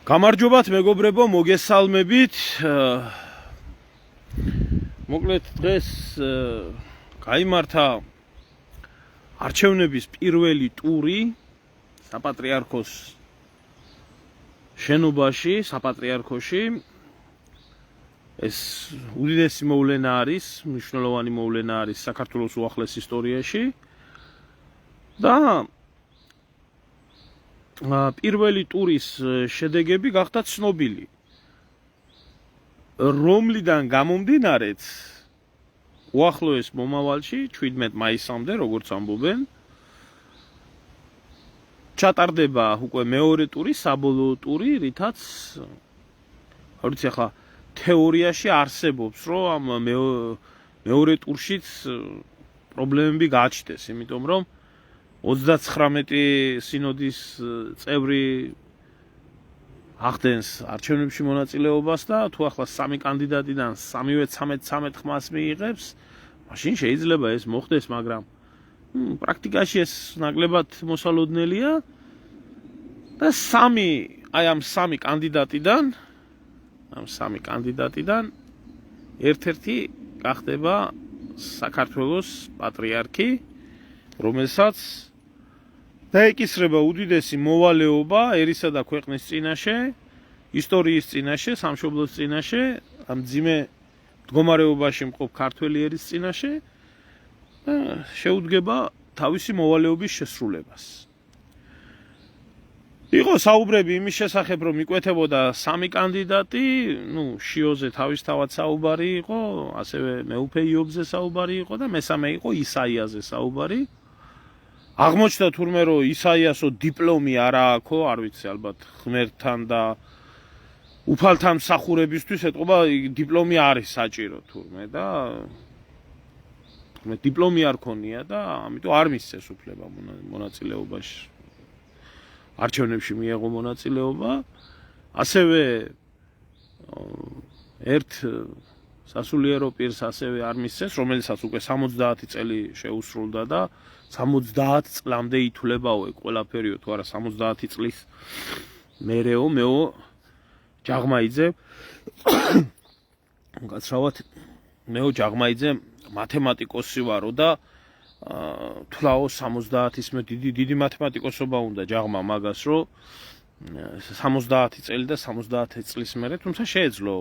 გამარჯობათ მეგობრებო, მოგესალმებით. მოკლედ დღეს გაიმართა არჩევნების პირველი ტური საპატრიარქოს შენობაში, საპატრიარქოში. ეს უდიდესი მოვლენა არის, მნიშვნელოვანი მოვლენა არის საქართველოს უახლეს ისტორიაში. და პირველი ტურის შედეგები გახდა ცნობილი, რომლიდან გამომდინარეც უახლოეს მომავალში 17 მაისამდე, როგორც ამბობენ, ჩატარდება უკვე მეორე ტური, საბოლოო ტური, რითაც ვიცი ახლა თეორიაში არსებობს, რომ ამ მეორე ტურშიც პრობლემები გააჩნდეს, იმიტომ რომ 39 სინოდის წევრი ახდენს არჩევნებში მონაწილეობას და თუ ახლა სამი კანდიდატიდან სამივე 13 ხმას მიიღებს, მაშინ შეიძლება ეს მოხდეს, მაგრამ პრაქტიკაში ეს ნაკლებად მოსალოდნელია და ამ სამი კანდიდატიდან ერთ-ერთი გახდება საქართველოს პატრიარქი, რომელსაც დაეკისრება უდიდესი მოვალეობა ერისა და ქვეყნის წინაშე, ისტორიის წინაშე, სამშობლოს წინაშე, ამ ძიმე მდგომარეობაში მყოფ ქართველი ერის წინაშე და შეუდგება თავისი მოვალეობის შესრულებას. იყო საუბრები იმის შესახებ, რომ იკვეთებოდა სამი კანდიდატი, შიოზე თავისთავად საუბარი იყო, ასევე მეუფე იობზე საუბარი იყო და მესამე იყო ისაიაზე საუბარი. აღმოჩნდა თურმე, რომ ისაიასო დიპლომი არა აქვს, არ ვიცი, ალბათ ღმერთთან და უფალთან მსახურებისთვის ეთყობა დიპლომი არის საჭირო თურმე და დიპლომი არ ქონია და ამიტომ არ მისცეს უფლება მონაწილეობაში. არჩევნებში მიიღო მონაწილეობა, ასევე ერთ სასულიერო პირს ასევე არ მისცეს, რომელსაც უკვე 70 წელი შეუსრულდა და 70 წლამდე ითვლებაო ეგ ყველაფერიო, თუ არა 70 წლის მერეო ჯაღმაიძე გაცრავად მეო ჯაღმაიძე მათემატიკოსი ვარო და თვლაო 70-ის მე დიდი მათემატიკოსობა უნდა ჯაღმა მაგას, რომ 70 წელი და 70 წლის მერე, თუმცა შეეძლო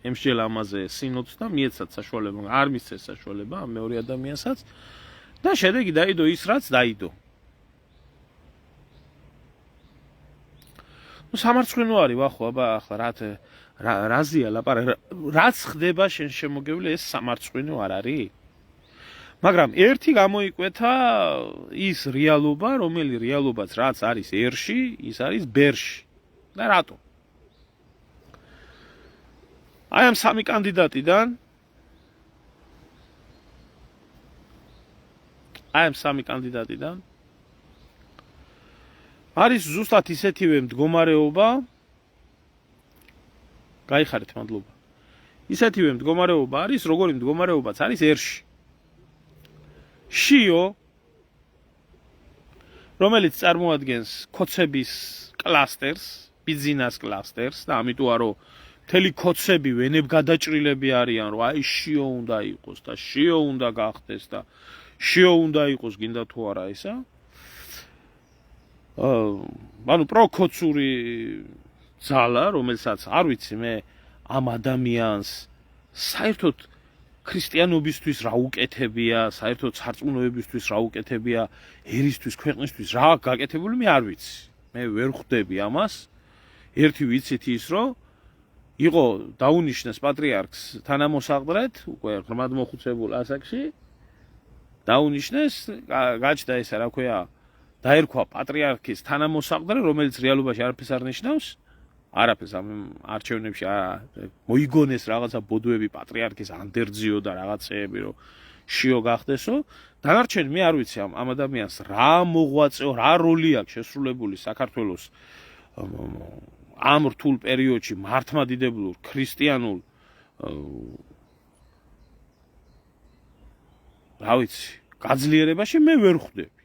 ემსჯელა ამაზე სინოდს და მიეცათ საშუალება, არ მისცეს საშუალება ამ მეორე ადამიანსაც და შედეგი დაიდო ის, რაც დაიდო. სამარცხვინო არის ვახო, ახლა რაზია ლაპარაკი, რაც ხდება შენ შემოგევლე, ეს სამარცხვინო არ არის. მაგრამ ერთი გამოიკვეთა ის რეალობა, რომელი რეალობაც რაც არის ერში, ის არის ბერში. და რატო? აი ამ სამი კანდიდატიდან არის ზუსტად ისეთივე მდგომარეობა, გაიხარეთ, მადლობა. ისეთივე მდგომარეობა არის, როგორი მდგომარეობაც არის ერში. შიო, რომელიც წარმოადგენს ქოცების კლასტერს, ბიზნეს კლასტერს და ამიტომ არო მთელი ქოცები ვენებ გადაჭრილები არიან, რომ აი შიო უნდა იყოს და შიო უნდა გახდეს და შიო უნდა იყოს, გინდა თუ არა ესა. პროქოცური ძალა, რომელსაც არ ვიცი მე ამ ადამიანს საერთოდ ქრისტიანობისთვის რა უკეთებია, საერთოდ სარწმუნოებისთვის რა უკეთებია, ერისთვის, ქვეყნისთვის რა გაკეთებული მე არ ვიცი. მე ვერ ხვდები ამას. ერთი ვიცით ის, რომ იყო დაუნიშნეს პატრიარქს თანამოსაყდრეთ, უკვე ღრმად მოხუცებულ ასაკში. დაუნიშნეს, გაჩნდა ესა, რა ქვია, დაერქვა პატრიარქის თანამოსაყდრე, რომელიც რეალობაში არაფერს არ ნიშნავს. არაფერს ამ არჩევნებში მოიგონეს რაღაცა ბოდოები პატრიარქის ანდერძიო და რაღაცეები, რომ შიო გახდესო. დანარჩენი მე არ ვიცი ამ ადამიანს რა მოღვაწეო, რა როლი აქვს შესრულებული საქართველოს ამ რთულ პერიოდში მართლმადიდებლურ ქრისტიანულ რა ვიცი, გაძლიერებაში მე ვერ ხვდები.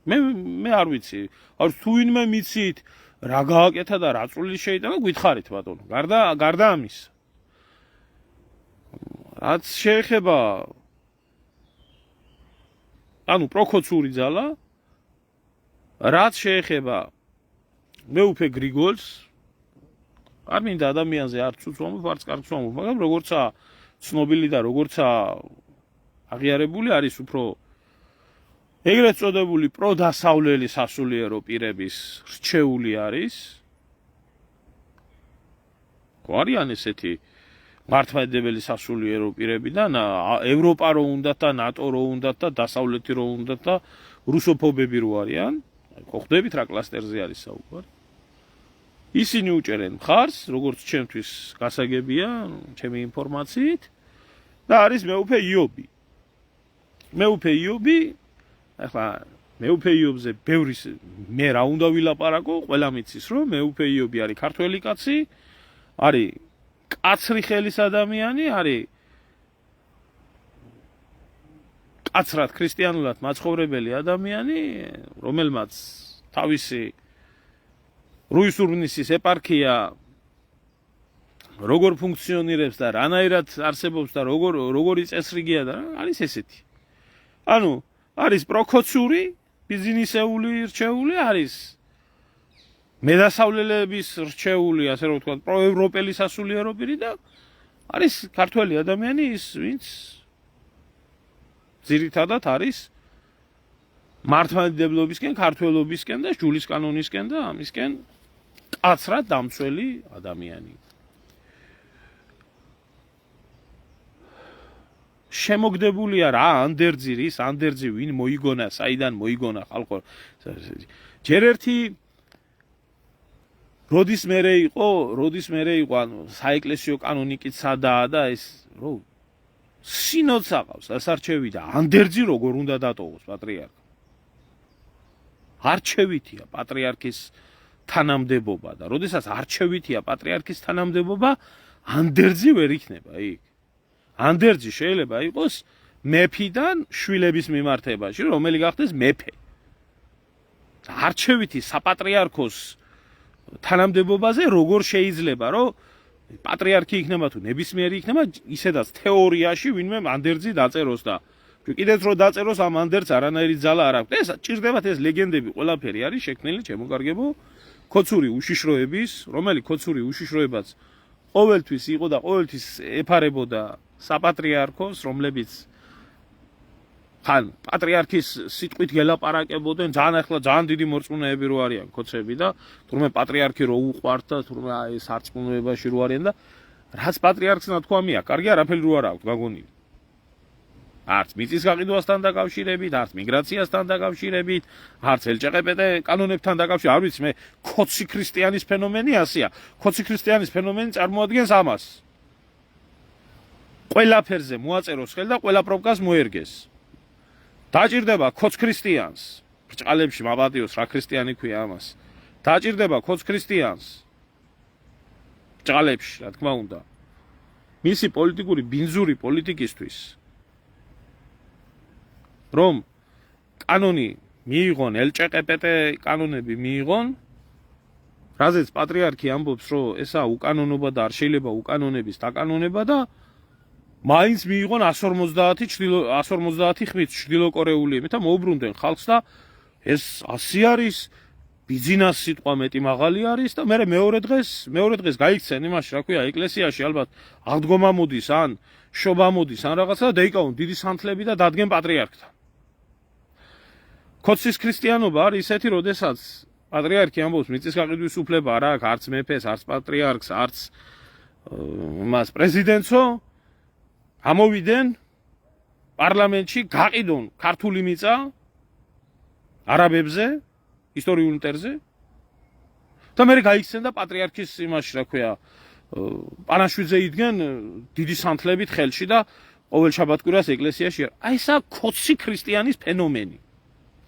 მე არ ვიცი. არ თუ ვინმე მიცით რა გააკეთა და რა წვლილი შეიტანა გითხარით ბატონო. გარდა ამის. რაც შეეხება პროქოცური ძალა, რაც შეეხება მეუფე გრიგოლს, არ მინდა ადამიანზე არც უცვამობ, არც კარგს ვამობ, მაგრამ როგორცა ცნობილი და როგორცა აღიარებული არის უფრო ეგრეთ წოდებული პროდასავლელი სასულიერო პირების რჩეული არის. არიან ესეთი მართლმადიდებელი სასულიერო პირებიდან ევროპა რო უნდათ და ნატო რო უნდათ და დასავლეთი რო უნდათ და რუსოფობები რო არიან. ხო ხვდებით რა კლასტერზე არის საუბარი. ისინი უჭერენ მხარს, როგორც ჩემთვის გასაგებია, ჩემი ინფორმაციით და არის მეუფე იობი. მეუფე იობი, ახლა მეუფე იობზე ბევრის მე რა უნდა ვილაპარაკო, ყველა მიცის რომ მეუფე იობი არის ქართველი კაცი, არის კაცრი ხელის ადამიანი, არის კაცრად ქრისტიანულად მაცხოვრებელი ადამიანი, რომელმაც თავისი რუისურნისის ეპარქია როგორ ფუნქციონირებს და რანაირად არსებობს და როგორი წესრიგია და არის ესეთი. ანუ არის პროქოცური, ბიზნესეული რჩეული, არის მედასავლელების რჩეული, ასე რომ ვთქვათ, პროევროპელი სასულიერო პირი და არის ქართველი ადამიანი ის, ვინც ძირითადად არის მართლმადიდებლობისკენ, ქართველობისკენ და ჯულის კანონისკენ და ამისკენ კაცრად დამცველი ადამიანი. შემოგდებულია რა ანდერძი რის ანდერძი ვინ მოიგონა საიდან მოიგონა ხალხო ჯერ ერთი როდის მერე იყო ანუ საეკლესიო კანონიკით სადაა და ეს რო სინოდს აყავს ასარჩევი და ანდერძი როგორ უნდა დატოვოს პატრიარქი არჩევითია პატრიარქის თანამდებობა და როდესაც არჩევითია პატრიარქის თანამდებობა ანდერძი ვერ იქნება იქ ანდერძი შეიძლება იყოს მეფიდან შვილების მიმართებაში, რომელი გახდეს მეფე. არჩევითი საპატრიარქოს თანამდებობაზე როგორ შეიძლება, რომ პატრიარქი იქნება თუ ნებისმიერი იქნება, ისედაც თეორიაში ვინმე ანდერძი დაწეროს და კიდეც რო დაწეროს ამ ანდერძს არანაირი ძალა არ აქვს. ეს ჭირდებათ ეს ლეგენდები ყველაფერი არის შექმნილი ჩემოგარგებო ქოცური უშიშროების, რომელი ქოცური უშიშროებაც ყოველთვის იყო და ყოველთვის ეფარებოდა საპატრიარქოს, რომლებიც ხან პატრიარქის სიტყვით გელაპარაკებოდნენ, ძალიან დიდი მორწმუნეები რო არიან ქოცები და თურმე პატრიარქი რო უყვართ და თურმე აი სარწმუნოებაში რო არიან და რაც პატრიარქს ნათქვამია, კარგი არაფერი რო არ აქვს გაგონილი. არც მიწის გაყიდვასთან დაკავშირებით, არც მიგრაციასთან დაკავშირებით, არც LGBT კანონებთან დაკავშირებით, არ ვიცი მე ქოცი ქრისტიანის ფენომენი ასეა. ქოცი ქრისტიანის ფენომენი წარმოადგენს ამას. ყველაფერზე მოაწეროს ხელი და ყველა პრობკას მოერგეს. დაჭირდება ქოც ქრისტიანს. ბრჭყალებში მაპატიოს რა ქრისტიანი ქვია ამას. დაჭირდება ქოც ქრისტიანს. ბრჭყალებში, რა თქმა უნდა. მისი პოლიტიკური ბინძური პოლიტიკისთვის რომ კანონი მიიღონ LGBT კანონები მიიღონ, რაზეც პატრიარქი ამბობს, რომ ესა უკანონობა და არ შეიძლება უკანონების დაკანონება და მაინც მიიღონ 150 ხმით ჩრდილოკორეულიები და მოუბრუნდნენ ხალხს და ეს 100 არის ბიზნეს სიტყვა მეტი მაღალი არის და მე მეორე დღეს გაიქცენ იმაში რა ქვია ეკლესიაში ალბათ აღდგომა მოდის ან შობა მოდის ან რაღაცა და დაიკავონ დიდი სანთლები და დადგენ პატრიარქთან. ქოცის ქრისტიანობა არის ისეთი, როდესაც პატრიარქი ამბობს მიწის გაყიდვის უფლება არ აქვს არც მეფეს, არც პატრიარქს, არც მას პრეზიდენტსო ამოვიდნენ პარლამენტში გაყიდონ ქართული მიწა არაბებზე ისტორიულ მტერზე და მე გაიქცენ და პატრიარქის იმაში რა ქვია პანაშვიდზე იდგენ დიდი სანთლებით ხელში და ყოველ შაბათკვირას ეკლესიაში აი ესა ქოცი ქრისტიანის ფენომენი.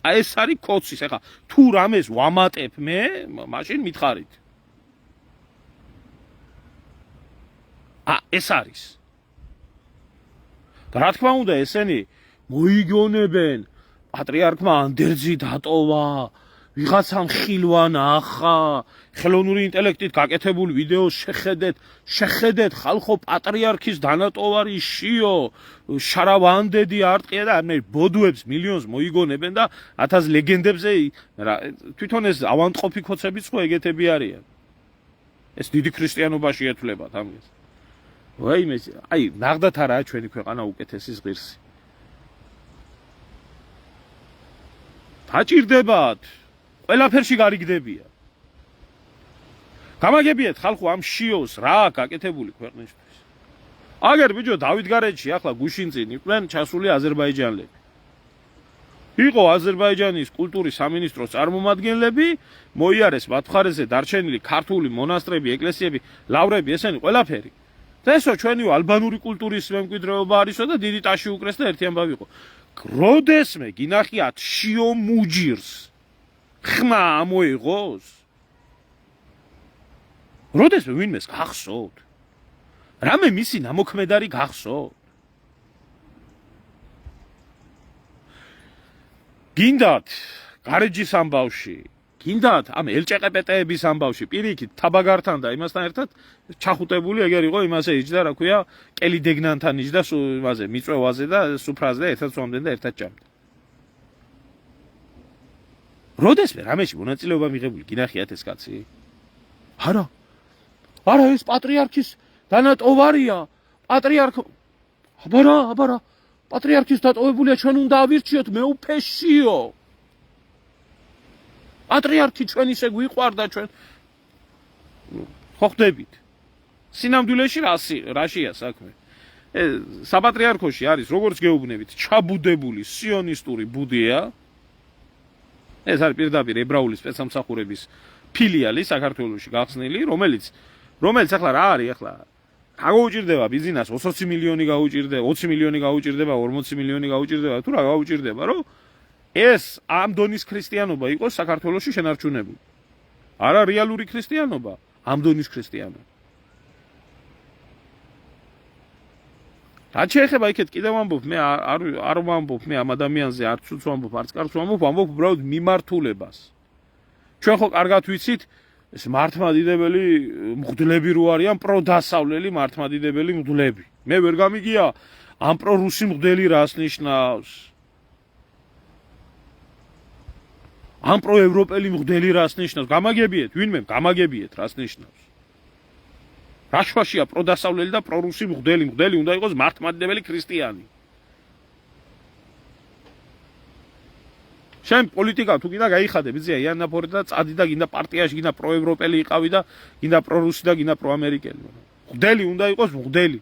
აი ეს არის ქოცის. ეხლა თუ რამეს ვამატებ მე, მაშინ მითხარით. ეს არის. და რა თქმა უნდა ესენი მოიგონებენ პატრიარქმა ანდერძი დატოვა, ვიღაცამ ხილვან ახა ხელოვნური ინტელექტით გაკეთებული ვიდეო შეხედეთ ხალხო პატრიარქის დანატოვარი შიო შარავანდედი არტყია და მე ბოდუებს მილიონს მოიგონებენ და 1000 ლეგენდებზე თვითონ ეს ავანტყოფი ქოცებიც ხო ეგეთები არიან ეს დიდი ქრისტიანობაში ეთვლებათ ამის ვაიმე აი ნახდათ არაა ჩვენი ქვეყანა უკეთესის ღირსი დაჭირდებათ ყველაფერში გარიგდებიან გამაგებიეთ ხალხო ამ შიოს რა გაკეთებული ქვეყნისთვის აგერ ბიჭო დავითგარეჯში ახლა გუშინწინ იყვნენ ჩასული აზერბაიჯანელები იყო აზერბაიჯანის კულტურის სამინისტროს წარმომადგენლები მოიარეს მათ მხარეზე დარჩენილი ქართული მონასტრები ეკლესიები ლავრები ესენი ყველაფერი და ესო ჩვენი ალბანური კულტურის მემკვიდრეობა არისო და დიდი ტაში უკრეს და ერთი ამბავი იყო როდესმე გინახიათ შიო მუჯირს ხმა ამოიღოს როდესმე ვინმეს გახსოვთ რამე მისი ნამოქმედარი გახსოვთ გინდათ გარეჯის ამბავში გინდათ ამ ელჭეყეპეტეების ამბავში პირიქით თაბაგართან და იმასთან ერთად ჩახუტებული ეგერ იყო იმასე იჯდა რა ქვია კელი დეგნანთან იჯდა იმაზე მიწვევაზე და სუფრაზე და ერთად სვამდნენ და ერთად ჭამდნენ როდესმე რამეში მონაწილეობა მიღებული გინახიათ ეს კაცი არა ეს პატრიარქის დანატოვარია აბარა პატრიარქის დატოვებულია ჩვენ უნდა ავირჩიოთ მეუფეშიო პატრიარქი ჩვენ ისე გვიყვარდა ჩვენ ხო ხდებით სინამდვილეში რაშია საქმე საპატრიარქოში არის როგორც გეუბნებით ჩაბუდებული სიონისტური ბუდია ეს არის პირდაპირ ებრაული სპეცსამსახურების ფილიალი საქართველოში გახსნილი რომელიც ახლა რა არის ახლა გაუჭირდება ბიზნეს 20 მილიონი გაუჭირდება 20 მილიონი გაუჭირდება 40 მილიონი გაუჭირდება თუ რა გაუჭირდება რომ ეს ამ დონის ქრისტიანობა იყოს საქართველოში შენარჩუნებული არა რეალური ქრისტიანობა ამ დონის ქრისტიანობა რაც შეეხება იქეთ კიდევ ვამბობ მე არ ვამბობ მე ამ ადამიანზე არც უც ვამბობ არც კარგს ვამბობ უბრალოდ მიმართულებას ჩვენ ხო კარგად ვიცით ეს მართლმადიდებელი მღვდლები რო არიან პროდასავლელი მართლმადიდებელი მღვდლები მე ვერ გამიგია ამ პრორუსი მღვდელი რას ნიშნავს ამ პროევროპელი მღვდელი რას ნიშნავს გამაგებიეთ ვინმე გამაგებიეთ რას ნიშნავს რა შვაშია პროდასავლელი და პრორუსი მღვდელი უნდა იყოს მართლმადიდებელი ქრისტიანი შენ პოლიტიკა თუ კიდე გაიხადე ბიზია იანაფორი და წადი და გინდა პარტიაში გინდა პროევროპელი იყავი და გინდა პრორუსი და გინდა პროამერიკელი მღვდელი უნდა იყოს მღვდელი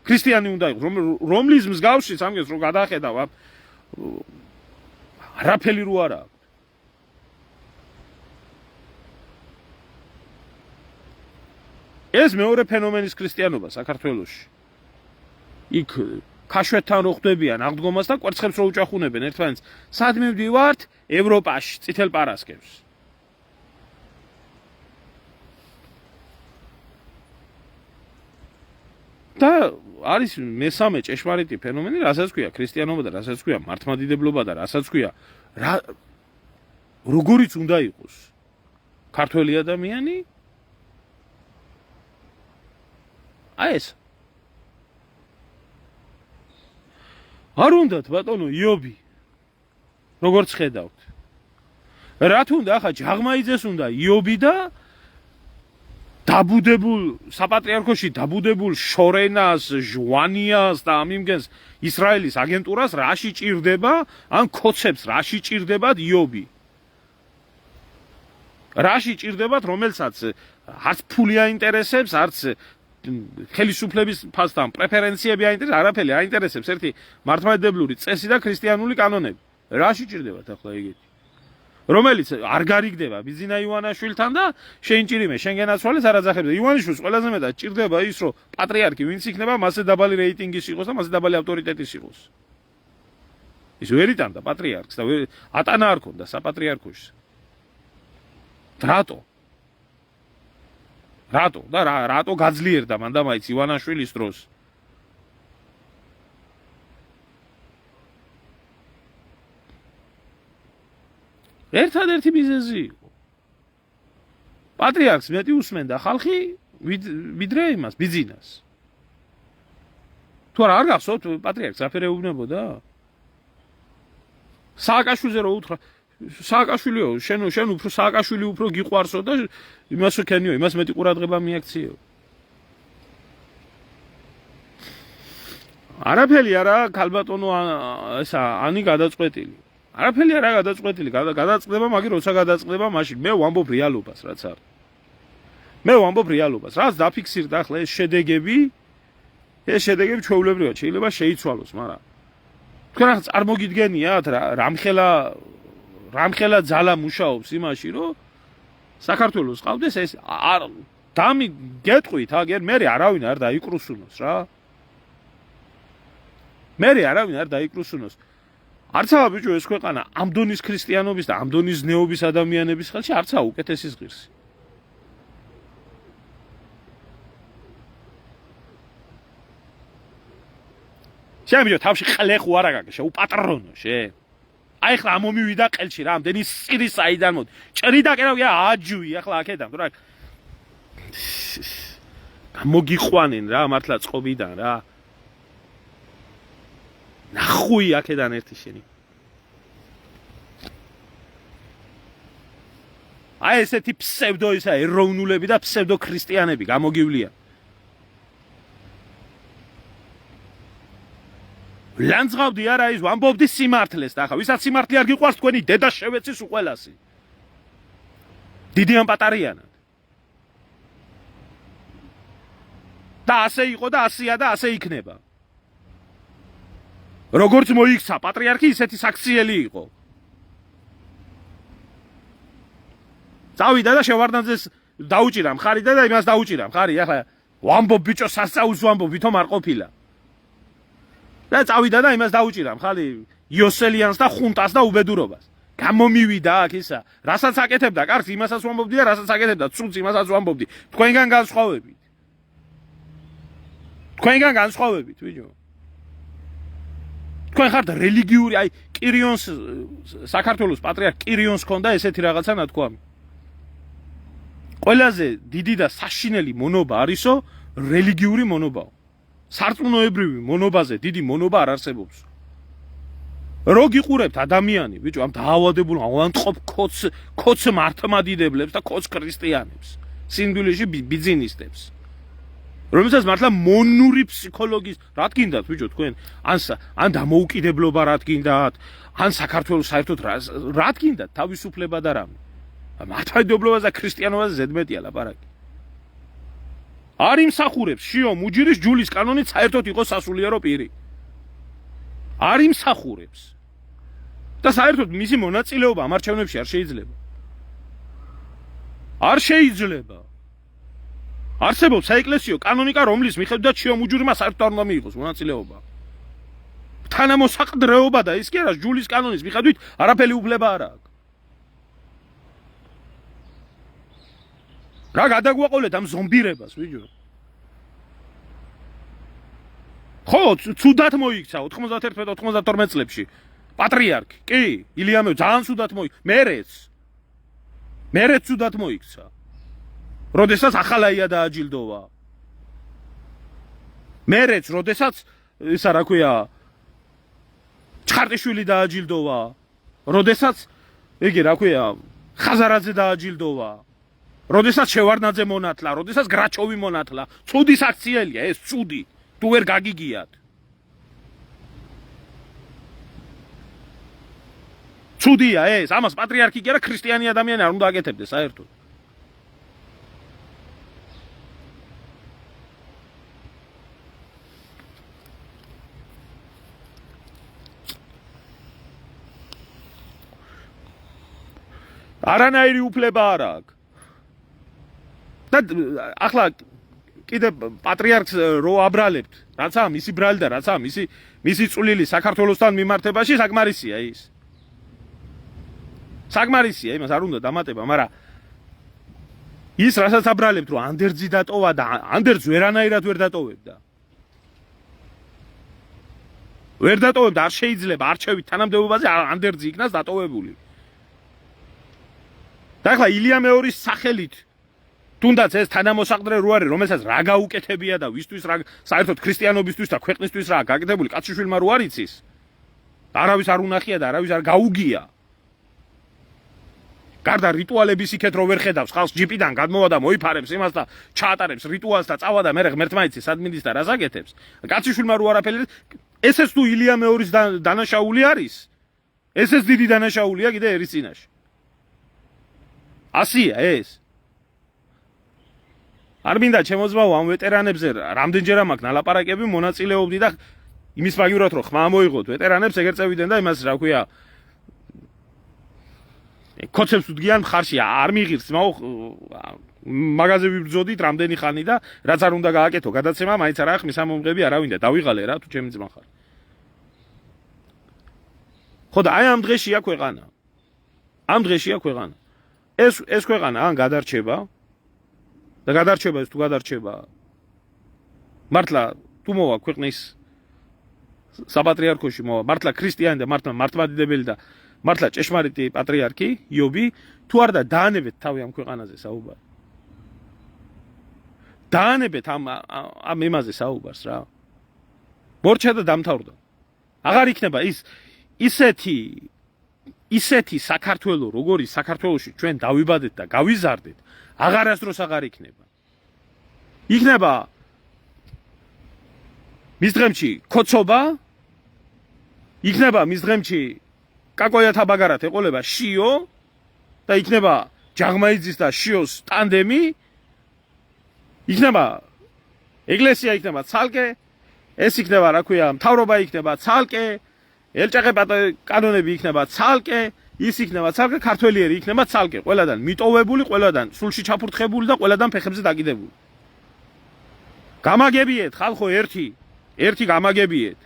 ქრისტიანი უნდა იყოს რომლის მსგავსი სამგეს რო გადახედავ არაფერი რო არა ეს მეორე ფენომენის ქრისტიანობა საქართველოში იქ ქაშვეთთან რო ხდებიან აღდგომას და კვერცხებს რო უჭახუნებენ ერთმანეთს სად მივდივართ ევროპაში წითელ პარასკევს და არის მესამე ჭეშმარიტი ფენომენი რასაც ქვია ქრისტიანობა და რასაც ქვია მართლმადიდებლობა და რასაც ქვია როგორიც უნდა იყოს ქართველი ადამიანი ეს არ უნდათ ბატონო იობი როგორც ხედავთ რა თუნდა ახლა ჯაღმაიძეს უნდა იობი და დაბუდებულ საპატრიარქოში დაბუდებულ შორენას ჟვანიას და ამიმგენს ისრაელის აგენტურას რაში ჭირდება ან ქოცებს რაში ჭირდებათ იობი რაში ჭირდებათ რომელსაც არც ფული აინტერესებს არც ხელისუფლების ფასთან პრეფერენციები აინტერესებს არაფერი აინტერესებს ერთი მართლმადიდებლური წესი და ქრისტიანული კანონები რაში ჭირდებათ ახლა ეგეთი რომელიც არ გარიგდება ბიზინა ივანაშვილთან და შეინჭირიმე შენგენაცვალეს არ აძახებს ივანიშვილს ყველაზე მეტად ჭირდება ის რომ პატრიარქი ვინც იქნება მასზე დაბალი რეიტინგის იყოს და მასზე დაბალი ავტორიტეტის იყოს ის ვერ იტანდა პატრიარქს და ატანა არ ქონდა საპატრიარქოში რატო და რატო გაძლიერდა მანდა მაიც ივანაშვილის დროს ერთადერთი მიზეზი იყო. პატრიარქს მეტი უსმენდა ხალხი ვიდრე იმას, ბიძინას. თუ არ გახსოვთ პატრიარქს რაფერ ეუბნებოდა? სააკაშვილზე რო უთხრა, სააკაშვილიო, შენ უფრო სააკაშვილი უფრო გიყვარსო და იმას ვქენიო, იმას მეტი ყურადღება მიაქციო. არაფერი არა ქალბატონო ესა ანი გადაწყვეტილი. არაფერი არა გადაწყვეტილი, გადაწყდება, მაგრამ როცა გადაწყდება, მაშინ მე ვამბობ რეალობას, რაც არის. მე ვამბობ რეალობას, რაც დაფიქსირდა ახლა ეს შედეგები, ეს შედეგები ჩვეულებრივად შეიძლება შეიცვალოს, მაგრამ თქვენ ახლა წარმოგიდგენიათ რამხელა ძალა მუშაობს იმაში, რომ საქართველოს ყავდეს ეს დამი გეტყვით, აგერ მე არავინ არ დაიკრუსუნოს რა. მე არავინ არ დაიკრუსუნოს. არცაა ბიჭო ეს ქვეყანა ამ დონის ქრისტიანობის და ამ დონის ზნეობის ადამიანების ხელში არცაა უკეთესის ღირსი. შენ ბიჭო თავში ყლე ხო არა გაგე, შეუპატრონო შენ. აი ხლა ამომივიდა ყელში რა, ამდენი სირი საიდან მოდი. ჭრიდა კი რა აჯუი ახლა აქედან, თუ რა. გამოგიყვანენ რა მართლა წყობიდან რა. ნახუი აქედან ერთი შენი. აი ესეთი ფსევდო ისა ეროვნულები და ფსევდო ქრისტიანები გამოგივლიან. ლანძღავდი არა ის ვამბობდი სიმართლეს და ახლა ვისაც სიმართლე არ გიყვარს თქვენი დედა შევეცის უყველასი. დიდი ან პატარიანად. და ასე იყო და ასეა და ასე იქნება. როგორც მოიქცა პატრიარქი ისეთი საქციელი იყო. წავიდა და შევარდნაძეს დაუჭირა მხარი და იმას დაუჭირა მხარი. ახლა ვამბობ ბიჭო სასწაულს ვამბობ ვითომ არ ყოფილა. და წავიდა და იმას დაუჭირა მხარი იოსელიანს და ხუნტას და უბედურობას. გამომივიდა აქ ისა. რასაც აკეთებდა კარგს იმასაც ვამბობდი და რასაც აკეთებდა ცუდს იმასაც ვამბობდი. თქვენგან განსხვავებით. თქვენგან განსხვავებით ბიჭო. თქვენ ხართ რელიგიური, აი კირიონს საქართველოს პატრიარქ კირიონს ქონდა ესეთი რაღაცა ნათქვამი. ყველაზე დიდი და საშინელი მონობა არისო რელიგიური მონობაო. სარწმუნოებრივი მონობაზე დიდი მონობა არ არსებობს. რო გიყურებთ ადამიანი, ბიჭო, ამ დაავადებულ ავანტყოფ ქოც მართლმადიდებლებს და ქოც ქრისტიანებს, სინგვილში ბიძინისტებს. რომელსაც მართლა მონური ფსიქოლოგიის რა თქინდათ ბიჭო თქვენ ან დამოუკიდებლობა რა თქინდათ ან საქართველოს საერთოდ რა თქინდათ თავისუფლება და რამე მართლმადიდებლობაზე და ქრისტიანობაზე ზედმეტია ლაპარაკი არ იმსახურებს შიო მუჯირის ჯულის კანონით საერთოდ იყოს სასულიერო პირი არ იმსახურებს და საერთოდ მისი მონაწილეობა ამ არჩევნებში არ შეიძლება არსებობს საეკლესიო კანონიკა, რომლის მიხედვით შიომუჯურმა საერთოდ არ უნდა მიიღოს მონაწილეობა. თანამოსაყდრეობა და ის კი არა, ჯულის კანონის მიხედვით არაფერი უფლება არ აქვს. რა გადაგვაყოლეთ ამ ზომბირებას, ბიჭო? ხო, ცუდად მოიქცა 91-92 წლებში. პატრიარქი, კი, ილიამე ძალიან ცუდად მოიქცა. მერეც ცუდად მოიქცა. როდესაც ახალაია დააჯილდოვა. მერეც, როდესაც ისა რა ქვია, ჩხარტიშვილი დააჯილდოვა. როდესაც იგი რა ქვია, ხაზარაძე დააჯილდოვა. როდესაც შევარდნაძე მონათლა, როდესაც გრაჩოვი მონათლა. ცუდი საქციელია ეს, ცუდი. თუ ვერ გაგიგიათ. ცუდია ეს, ამას პატრიარქი კი არა, ქრისტიანი ადამიანი არ უნდა აკეთებდეს საერთოდ. არანაირი უფლება არ აქვს. და ახლა კიდე პატრიარქს რო აბრალებთ, რაცა მისი ბრალი და რაცა მისი წვლილი საქართველოსთან მიმართებაში საკმარისია ის. საკმარისია, იმას არ უნდა დამატება, მაგრამ ის რასაც აბრალებთ, რომ ანდერძი დატოვა და ანდერძს ვერანაირად ვერ დატოვებდა. ვერ დატოვებდა, არ შეიძლება არჩევით თანამდებობაზე ანდერძი იქნას დატოვებული. და ახლა ილია მეორის სახელით თუნდაც ეს თანამოსაყდრე რო არის, რომელსაც რა გაუკეთებია და ვისთვის რა საერთოდ ქრისტიანობისთვის და ქვეყნისთვის რა გაკეთებული კაცშვილმა რო არ იცის. არავის არ უნახია და არავის არ გაუგია. გარდა რიტუალების იქეთ რო ვერ ხედავს, ხალხს ჯიპიდან გადმოვა და მოიფარებს იმას და ჩაატარებს რიტუალს და წავა და მე ღმერთმა იცის ადმინის და რას აკეთებს. კაცშვილმა რო არაფერი ესეც თუ ილია მეორის დანაშაული არის, ესეც დიდი დანაშაულია კიდე ერის წინაშე. ასია ეს. არ მინდა ჩემოძმაო ამ ვეტერანებზე რამდენჯერ მაქვს ნალაპარაკები მონაწილეობდი და იმის მაგივრად რომ ხმა მოიღოთ ვეტერანებს ეგერ წევიდნენ და იმას რა ქვია კოცებს უდგიან მხარში არ მიღირს მაგაზე ვიბრძოდით რამდენი ხანი და რაც არ უნდა გააკეთო გადაცემა მაინც არა ხმის ამომღები არავინ და დავიღალე რა თუ ჩემი ძმა ხარ. ხო და აი ამ დღეშია ქვეყანა. ამ დღეშია ქვეყანა. ეს ქვეყანა ან გადარჩება და გადარჩება ეს თუ გადარჩება მართლა თუ მოვა ქვეყნის საპატრიარქოში მოვა მართლა ქრისტიანი და მართლა მართლმადიდებელი და მართლა ჭეშმარიტი პატრიარქი იობი თუ არ და დაანებეთ თავი ამ ქვეყანაზე საუბარი. დაანებეთ ამ იმაზე საუბარს რა. მორჩა და დამთავრდა. აღარ იქნება ისეთი საქართველო როგორი საქართველოში ჩვენ დავიბადეთ და გავიზარდეთ აღარასდროს აღარ იქნება. იქნება მის დღემში კოცობა, იქნება მის დღემში კაკოიათა ბაგარად ეყოლება შიო და იქნება ჯაღმაიძის და შიოს ტანდემი, იქნება ეკლესია იქნება ცალკე, ეს იქნება რა ქვია, მთავრობა იქნება ცალკე, ელჭაღე კანონები იქნება ცალკე, ის იქნება ცალკე, ქართველიერი იქნება ცალკე, ყველადან მიტოვებული, ყველადან სულში ჩაფურთხებული და ყველადან ფეხებზე დაკიდებული. გამაგებიეთ ხალხო ერთი გამაგებიეთ.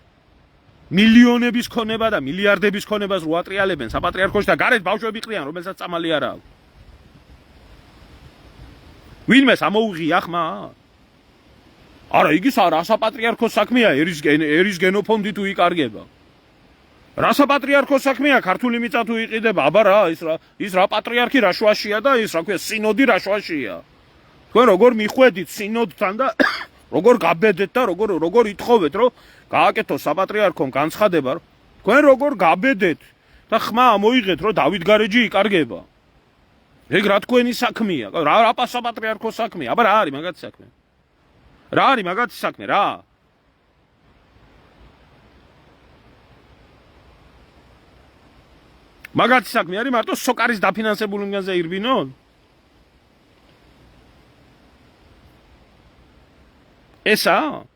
მილიონების ქონება და მილიარდების ქონებას რო ატრიალებენ საპატრიარქოში და გარეთ ბავშვები ყრიან, რომელსაც წამალი არ აქვს. ვინმეს ამოუღია ხმა? არა, იგი რა საპატრიარქოს საქმეა, ერის გენოფონდი თუ იკარგება. რა საპატრიარქოს საქმეა, ქართული მიწა თუ იყიდება, აბა რა, ის რა პატრიარქი რა შუაშია და ის რა ქვია, სინოდი რა შუაშია. თქვენ როგორ მიხვედით სინოდთან და როგორ გაბედეთ და როგორ ითხოვეთ, რომ გააკეთოს საპატრიარქომ განცხადება, თქვენ როგორ გაბედეთ და ხმა ამოიღეთ, რომ დავითგარეჯი იკარგება. ეგ რა თქვენი საქმეა? რა საპატრიარქოს საქმეა? აბა რა არის მაგათი საქმე? რა არის მაგათი საქმე რა? მაგათი საქმე არის მარტო სოკარის დაფინანსებული მგანზე ირბინონ? ესა?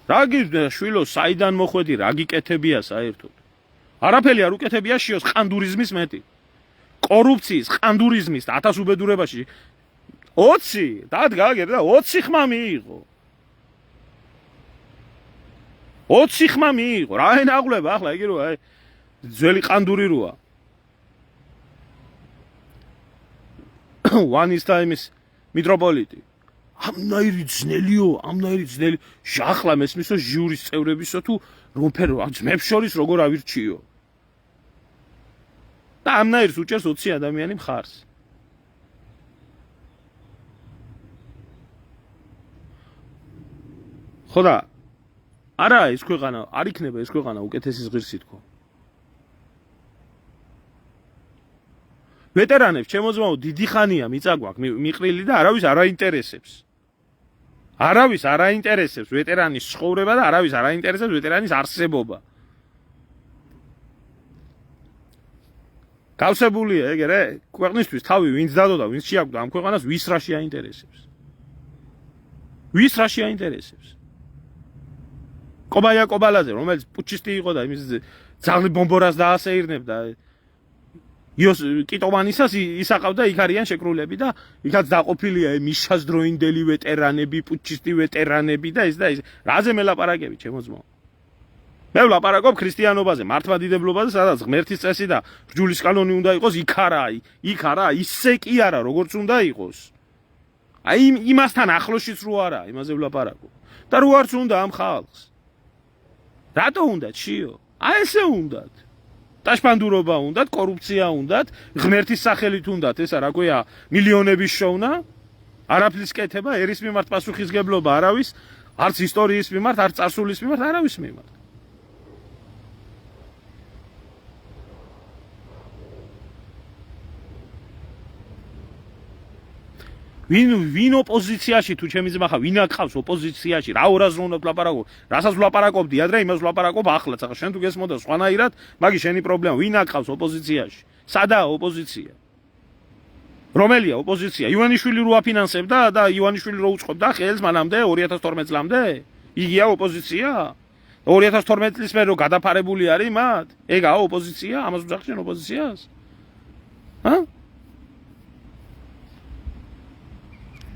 რა გიძდა შვილო, საიდან მოხვედი, რა გიკეთებია საერთოდ? არაფერი არ უკეთებია შიოს ყანდურიზმის მეტი. კორუფციის, ყანდურიზმის და 1000 უბედურებაში 20 დად გააგერდა 20 ხმა მიიღო. 20 ხმა მიიღო. რა ენაღლება ახლა იგი როა ძველი ყანდური როა. ვანის ტაიმის მიტროპოლიტი. ამნაირი ძნელი ჟახლა მესმისო ჟიურის წევრებისო თუ რომფერო ძმებს შორის როგორ ავირჩიო. და ამნაირს უჭერს 20 ადამიანი მხარს. ხო და არა ეს ქვეყანა, არ იქნება ეს ქვეყანა უკეთესი ღირსი თქო. ვეტერანებს ჩემოძმაო დიდი ხანია მიწა გვაქვს მიყრილი და არავის არ აინტერესებს. არავის არ აინტერესებს ვეტერანის ცხოვრება და არავის არ აინტერესებს ვეტერანის არსებობა. გავსებულია ეგრე ქვეყნისთვის თავი ვინც დადო და ვინც შეაკვდა ამ ქვეყანას ვის რაში აინტერესებს. ვის რაში აინტერესებს. კობაია კობალაძე რომელიც პუჩისტი იყო და იმის ძაღლი ბომბორას დაასეირნებდა კიტოვანისას ისაყავდა იქ არიან შეკრულები და იქაც დაყოფილია მიშას დროინდელი ვეტერანები, პუჩისტი ვეტერანები და ეს რაზე მელაპარაკები ჩემოძმო. მე ვლაპარაკობ ქრისტიანობაზე, მართლმადიდებლობაზე, სადაც ღმერთის წესი და რჯულის კანონი უნდა იყოს იქ არა, ისე კი არა, როგორც უნდა იყოს. აი იმასთან ახლოშიც რო არა, იმაზე ვლაპარაკობ. და რო არც უნდა ამ ხალხს. რატო უნდა ჩიო? აი ესე უნდათ. ტაშპანდურობა უნდათ, კორუფცია უნდათ, ღმერთის სახელით უნდათ, ესა რა ქვია, მილიონების შოვნა, არაფრის კეთება, ერის მიმართ პასუხისგებლობა არავის, არც ისტორიის მიმართ, არც წარსულის მიმართ, არავის მიმართ. ვინ ოპოზიციაში თუ ჩემი ძმა ხარ, ვინ აკყავს ოპოზიციაში, რა ორას რომ ვლაპარაკობ, რასაც ვლაპარაკობდი ადრე, იმას ვლაპარაკობ ახლა, ახლა შენ თუ გესმოდა სხვანაირად, მაგის შენი პრობლემა, ვინ აკყავს ოპოზიციაში? სადაა ოპოზიცია? რომელია ოპოზიცია? ივანიშვილი რო აფინანსებდა და ივანიშვილი რო უწყობდა ხელს მანამდე 2012 წლამდე? იგია ოპოზიცია? 2012 წლის მერე რო გადაფარებული არის მათ? ეგაა ოპოზიცია? ამას ვძახი შენ ოპოზიციას? ჰა?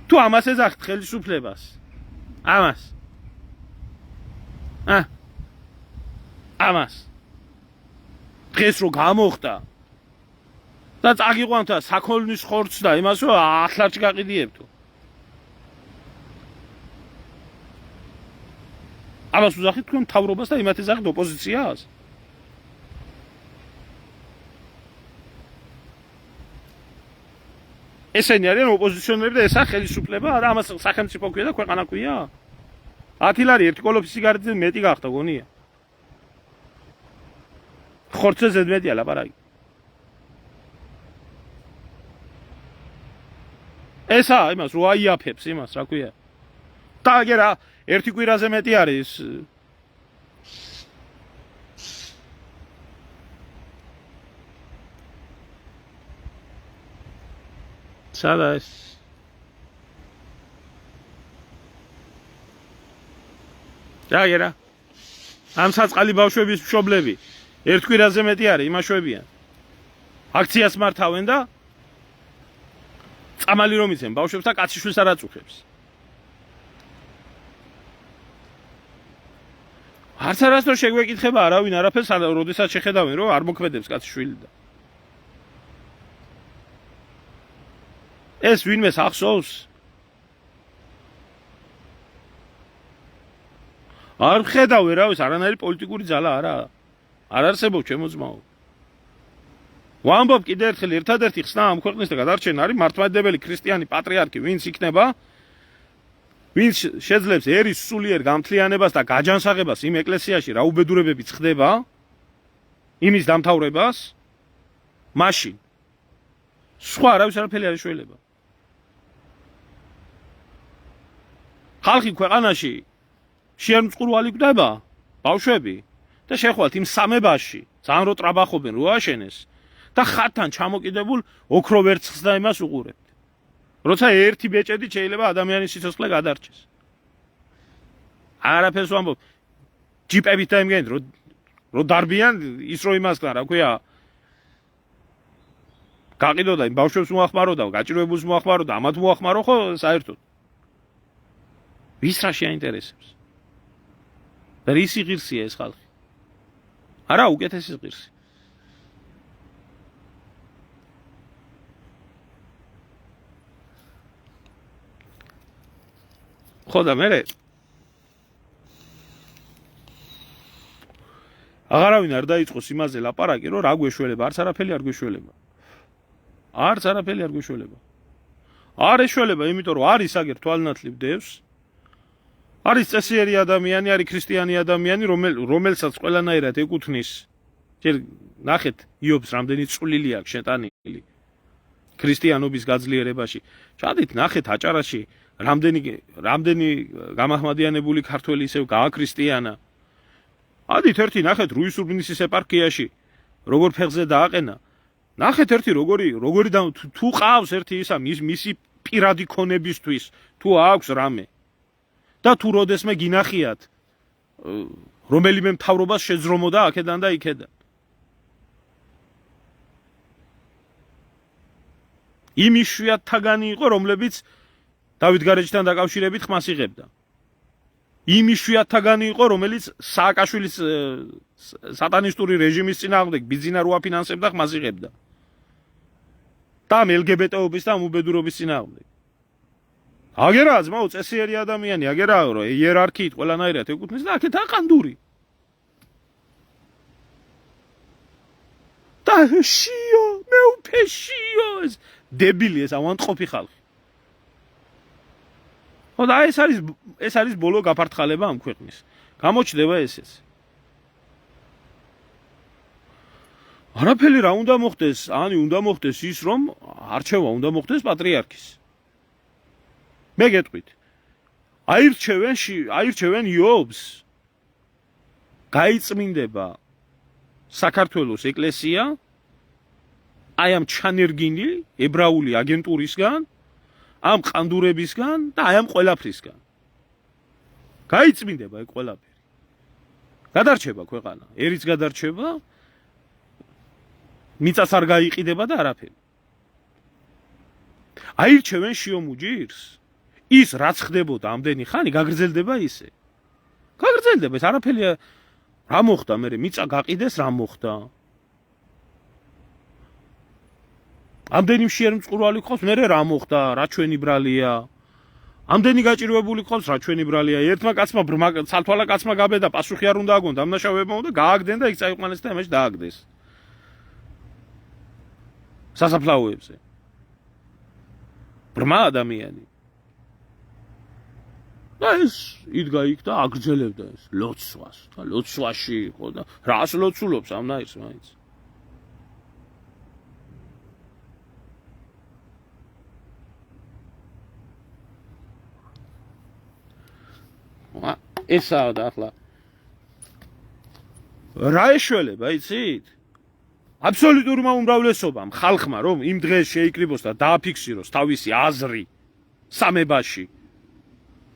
თუ ამას ეძახთ ხელისუფლებას. ამას. ამას. დღეს რო გამოხდა და წაგიყვანთა საქონლის ხორცს და იმას რომ ახლარჩ გაყიდიებთო. ამას ვუძახით თქვენ მთავრობას და იმათ ეძახით ოპოზიციას? ესენი არიან ოპოზიციონერები და ესა ხელისუფლება და ამას სახელმწიფო ქვია და ქვეყანა ქვია? 10 ლარი ერთი კოლოფი სიგარეტზე მეტი გახდა გონია. ხორცზე ზედმეტია ლაპარაკი. ესა იმას რო აიაფებს იმას რა ქვია. და აგერა ერთი კვირაზე მეტი არის სადა ეს აგერა ამ საწყალი ბავშვების მშობლები ერთ კვირაზე მეტი არის იმაშვებიან აქციას მართავენ და წამალი რომ იცენ ბავშვებს და კაციშვილს არ აწუხებს არც არასდროს შეგვეკითხება არავინ არაფერს როდესაც შეხედავენ რომ არ მოქმედებს კაციშვილი და ეს ვინმეს ახსოვს? არ ხედავ ვერავის არანაირი პოლიტიკური ძალა არა. არ არსებობს ჩემო ძმაო. ვამბობ კიდე ერთხელ ერთადერთი ხსნა ამ ქვეყნის და გადარჩენა არის მართლმადიდებელი ქრისტიანი პატრიარქი, ვინც იქნება, ვინც შეძლებს ერის სულიერ გამთლიანებას და გაჯანსაღებას იმ ეკლესიაში რა უბედურებებიც ხდება, იმის დამთავრებას, მაშინ სხვა არავის არაფერი არ შეიძლება. ხალხი ქვეყანაში შეერმწყურვალი გვდება ბავშვები და შეხვალთ იმ სამებაში ძალიან რო ტრაბახობენ რო აშენეს და ხათთან ჩამოკიდებულ ოქრო ვერცხლს და იმას უყურებთ როცა ერთი ბეჭედით შეიძლება ადამიანის სიცოცხლე გადარჩეს არაფერს ვამბობ ჯიპებით და იმგენით რო დარბიან ის რო იმას რა ქვია გაყიდოდა იმ ბავშვებს მოახმაროდა გაჭირვებულს მოახმაროდა ამათ მოახმარო ხო საერთოდ ვის რა შეაინტერესებს? და რისი ღირსია ეს ხალხი? არა, უკეთესი ღირსი. ხო და მე აღარავინ არ დაიწყოს იმაზე ლაპარაკი, რომ რა გვეშველება, არც არაფერი არ გვეშველება. არც არაფერი არ გვეშველება. არ ეშველება, იმიტომ რომ არის აგერ თვალნათლივ დევს არის წესიერი ადამიანი, არის ქრისტიანი ადამიანი, რომელსაც ყველანაირად ეკუთვნის. ჯერ ნახეთ იობს რამდენი წვლილი აქვს შეტანილი ქრისტიანობის გაძლიერებაში. ჩადით ნახეთ აჭარაში რამდენი გამაჰმადიანებული ქართველი ისევ გააქრისტიანა. ადით ერთი ნახეთ რუისურბნისის ეპარქიაში როგორ ფეხზე დააყენა. ნახეთ ერთი როგორი თუ ყავს ერთი ისა მისი პირადი ქონებისთვის თუ აქვს რამე. და თუ როდესმე გინახიათ რომელიმე მთავრობას შეძრომოდა აქედან და იქედან. იმ იშვიათთაგანი იყო, რომლებიც დავით გარეჯთან დაკავშირებით ხმას იღებდა. იმ იშვიათთაგანი იყო, რომელიც სააკაშვილის სატანისტური რეჟიმის წინააღმდეგ ბიზინა რო აფინანსებდა ხმას იღებდა. და LGBT-ობის და უბედურობის წინააღმდეგ. აგერაა ძმაო წესიერი ადამიანი, აგერაა რომ იერარქიით ყველანაირად ეკუთვნის და აქეთ აყანდური. და შიო მე უფეშიო ეს დებილი ეს ავანტყოფი ხალხი. ხო და ეს არის ბოლო გაფართხალება ამ ქვეყნის. გამოჩნდება ესეც. არაფერი რა უნდა მოხდეს, უნდა მოხდეს ის რომ არჩევა უნდა მოხდეს პატრიარქის. მე გეტყვით. აირჩევენ იობს. გაიწმინდება საქართველოს ეკლესია აი ამ ჩანერგინი ებრაული აგენტურისგან, ამ ყანდურებისგან და აი ამ ყველაფრისგან. გაიწმინდება ეგ ყველაფერი. გადარჩება ქვეყანა, ერიც გადარჩება, მიწას არ გაიყიდება და არაფერი. აირჩევენ შიომუჯირს, ის რაც ხდებოდა ამდენი ხანი გაგრძელდება ისე. გაგრძელდება, ეს არაფერი რა მოხდა, მე მიწა გაყიდეს რა მოხდა. ამდენი მშიერმწყურვალი ყავს, მე რა მოხდა, რა ჩვენი ბრალია. ამდენი გაჭირვებული ყავს, რა ჩვენი ბრალია. ერთმა კაცმა ცალთვალა კაცმა გაბედა, პასუხი არ უნდა აგონ, დამნაშავეებმა უნდა გააგდენ და იქ წაიყვანეს და იმაში დააგდეს. სასაფლაოებზე. ბრმა ადამიანი. და ეს იდგა იქ და აგრძელებდა ეს ლოცვას და ლოცვაში იყო და რას ლოცულობს ამნაირს მაინც. ესაა და ახლა რა ეშველება იცით? აბსოლუტურმა უმრავლესობამ ხალხმა რომ იმ დღეს შეიკრიბოს და დააფიქსიროს თავისი აზრი სამებაში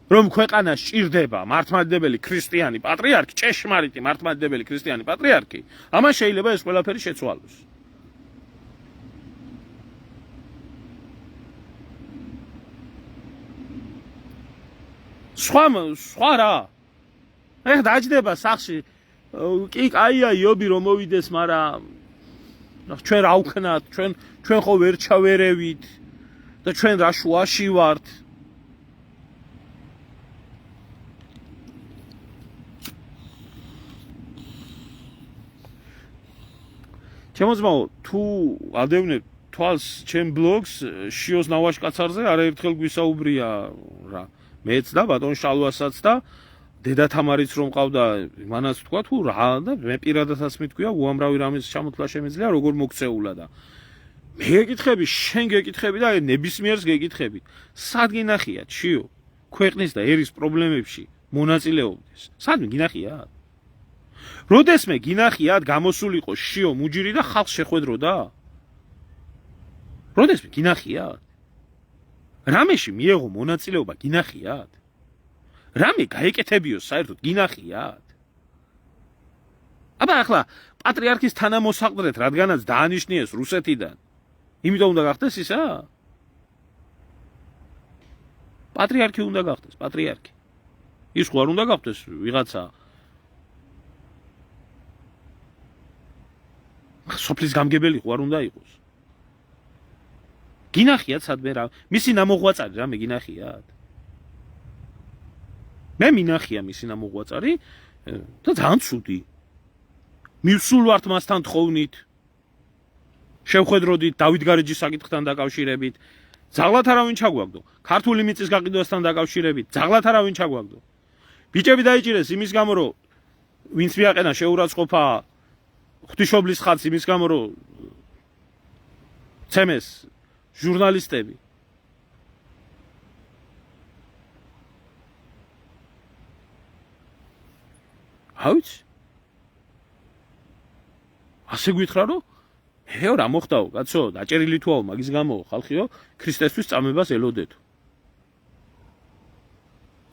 რომ ქვეყანა სჭირდება მართლმადიდებელი ქრისტიანი პატრიარქი, ჭეშმარიტი მართლმადიდებელი ქრისტიანი პატრიარქი, ამან შეიძლება ეს ყველაფერი შეცვალოს. სხვა რა. ეხლა დაჯდება სახში, კი კაია იობი რომ მოვიდეს, მაგრამ ჩვენ რა ვქნათ, ჩვენ ხო ვერ ჩავერევით და ჩვენ რა შუაში ვართ. შემოძმაო, თუ ადევნებ თვალს ჩემ ბლოგს შიოს ნავაშკაცარზე არაერთხელ გვისაუბრია რა. მეც და ბატონ შალვასაც და დედა თამარიც რომ ყავდა, მანაც თქვა თუ რა და მე პირადადაც მithქვია უამრავი რამის ჩამოთვლა შემიძლია როგორ მოქცეულა და მე გეკითხები, შენ გეკითხები და ნებისმიერს გეკითხები. სად გინახიათ შიო ქვეყნის და ერის პრობლემებში მონაწილეობდეს? სად გინახიათ? როდესმე გინახიათ გამოსულიყო შიო მუჯირი და ხალხს შეხვედროდა? როდესმე გინახიათ? რამეში მიეღო მონაწილეობა გინახიათ? რამე გაეკეთებიოს საერთოდ გინახიათ? აბა ახლა პატრიარქის თანამოსაყდრეთ რადგანაც დაანიშნიეს რუსეთიდან, იმიტომ უნდა გახდეს ისა? პატრიარქი უნდა გახდეს, პატრიარქი. ის ხო არ უნდა გახდეს ვიღაცა სოფლის გამგებელი ხო არ უნდა იყოს. გინახიათ სადმე რა, მისი ნამოღვაწარი რამე გინახიათ? მე მინახია მისი ნამოღვაწარი და ძალიან ცუდი. მივსულ ვართ მასთან თხოვნით. შევხედროდით დავით გარეჯის საკითხთან დაკავშირებით. ძაღლად არავინ ჩაგვაგდო. ქართული მიწის გაყიდვასთან დაკავშირებით. ძაღლად არავინ ჩაგვაგდო. ბიჭები დაიჭირეს იმის გამო რომ ვინც მიაყენა შეურაცხყოფა ღვთისმშობლის ხატს იმის გამო რომ ცემეს ჟურნალისტები. აუც? ასე გითხრა რომ ეო რა მოხდაო, კაცო, დაჭერილი თუაო, მაგის გამო ხალხიო ქრისტესთვის წამებას ელოდეთო.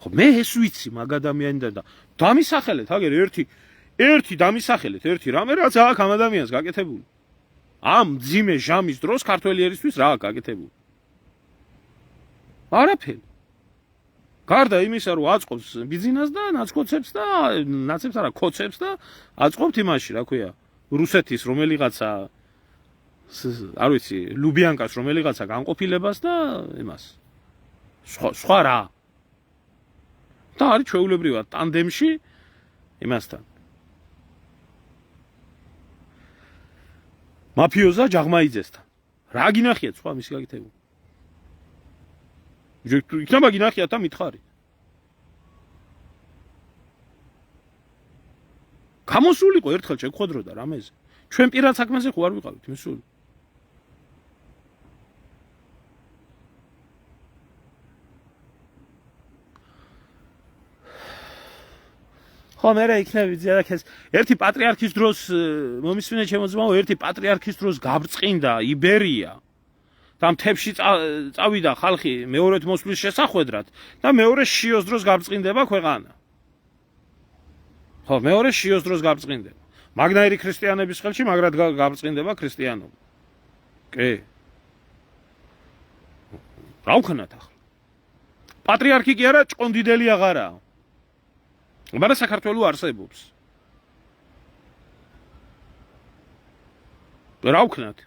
ხო მე ეს ვიცი მაგ ადამიანიდან და დამისახელეთ აგერ ერთი დამისახელეთ ერთი რამე რაც აქ ამ ადამიანს გაკეთებული. ამ ძიმე ჟამის დროს ქართველი ერისთვის რა აქვს გაკეთებული? არაფერი. გარდა იმისა რომ აწყობს ბიზნესს და ნაცკოცებს და ნაცებს არა კოცებს და აწყობთ იმაში რა ქვია რუსეთის რომელიღაცა არ ვიცი ლუბიანკას რომელიღაცა განყოფილებას და იმას სხვა რა და არის ჩვეულებრივად ტანდემში იმასთან მაფიოზა ჯაღმაიძესთან. რა გინახიათ სხვა მისი გაკეთებული? იქნება გინახიათ და მითხარით. გამოსულიყო ერთხელ შეგხვედროდა რამეზე. ჩვენ პირად საქმეზე ხო არ ვიყავით მისული. ხო მე იქნები ზედაკეს ერთი პატრიარქის დროს მომისმინე ჩემო ძმაო, ერთი პატრიარქის დროს გაბრწყინდა იბერია და მთებში წავიდა ხალხი მეორედ მოსვლის შესახვედრად და მეორე შიოს დროს გაბრწყინდება ქვეყანა. ხო, მეორე შიოს დროს გაბრწყინდება. მაგნაირი ქრისტიანების ხელში მაგრად გაბრწყინდება ქრისტიანობა. კი. რა ვქნათ ახლა? პატრიარქი კი არა, ჭყონდიდელი აღარაა. მაგრამ საქართველოს არსებობს. რა ვქნათ?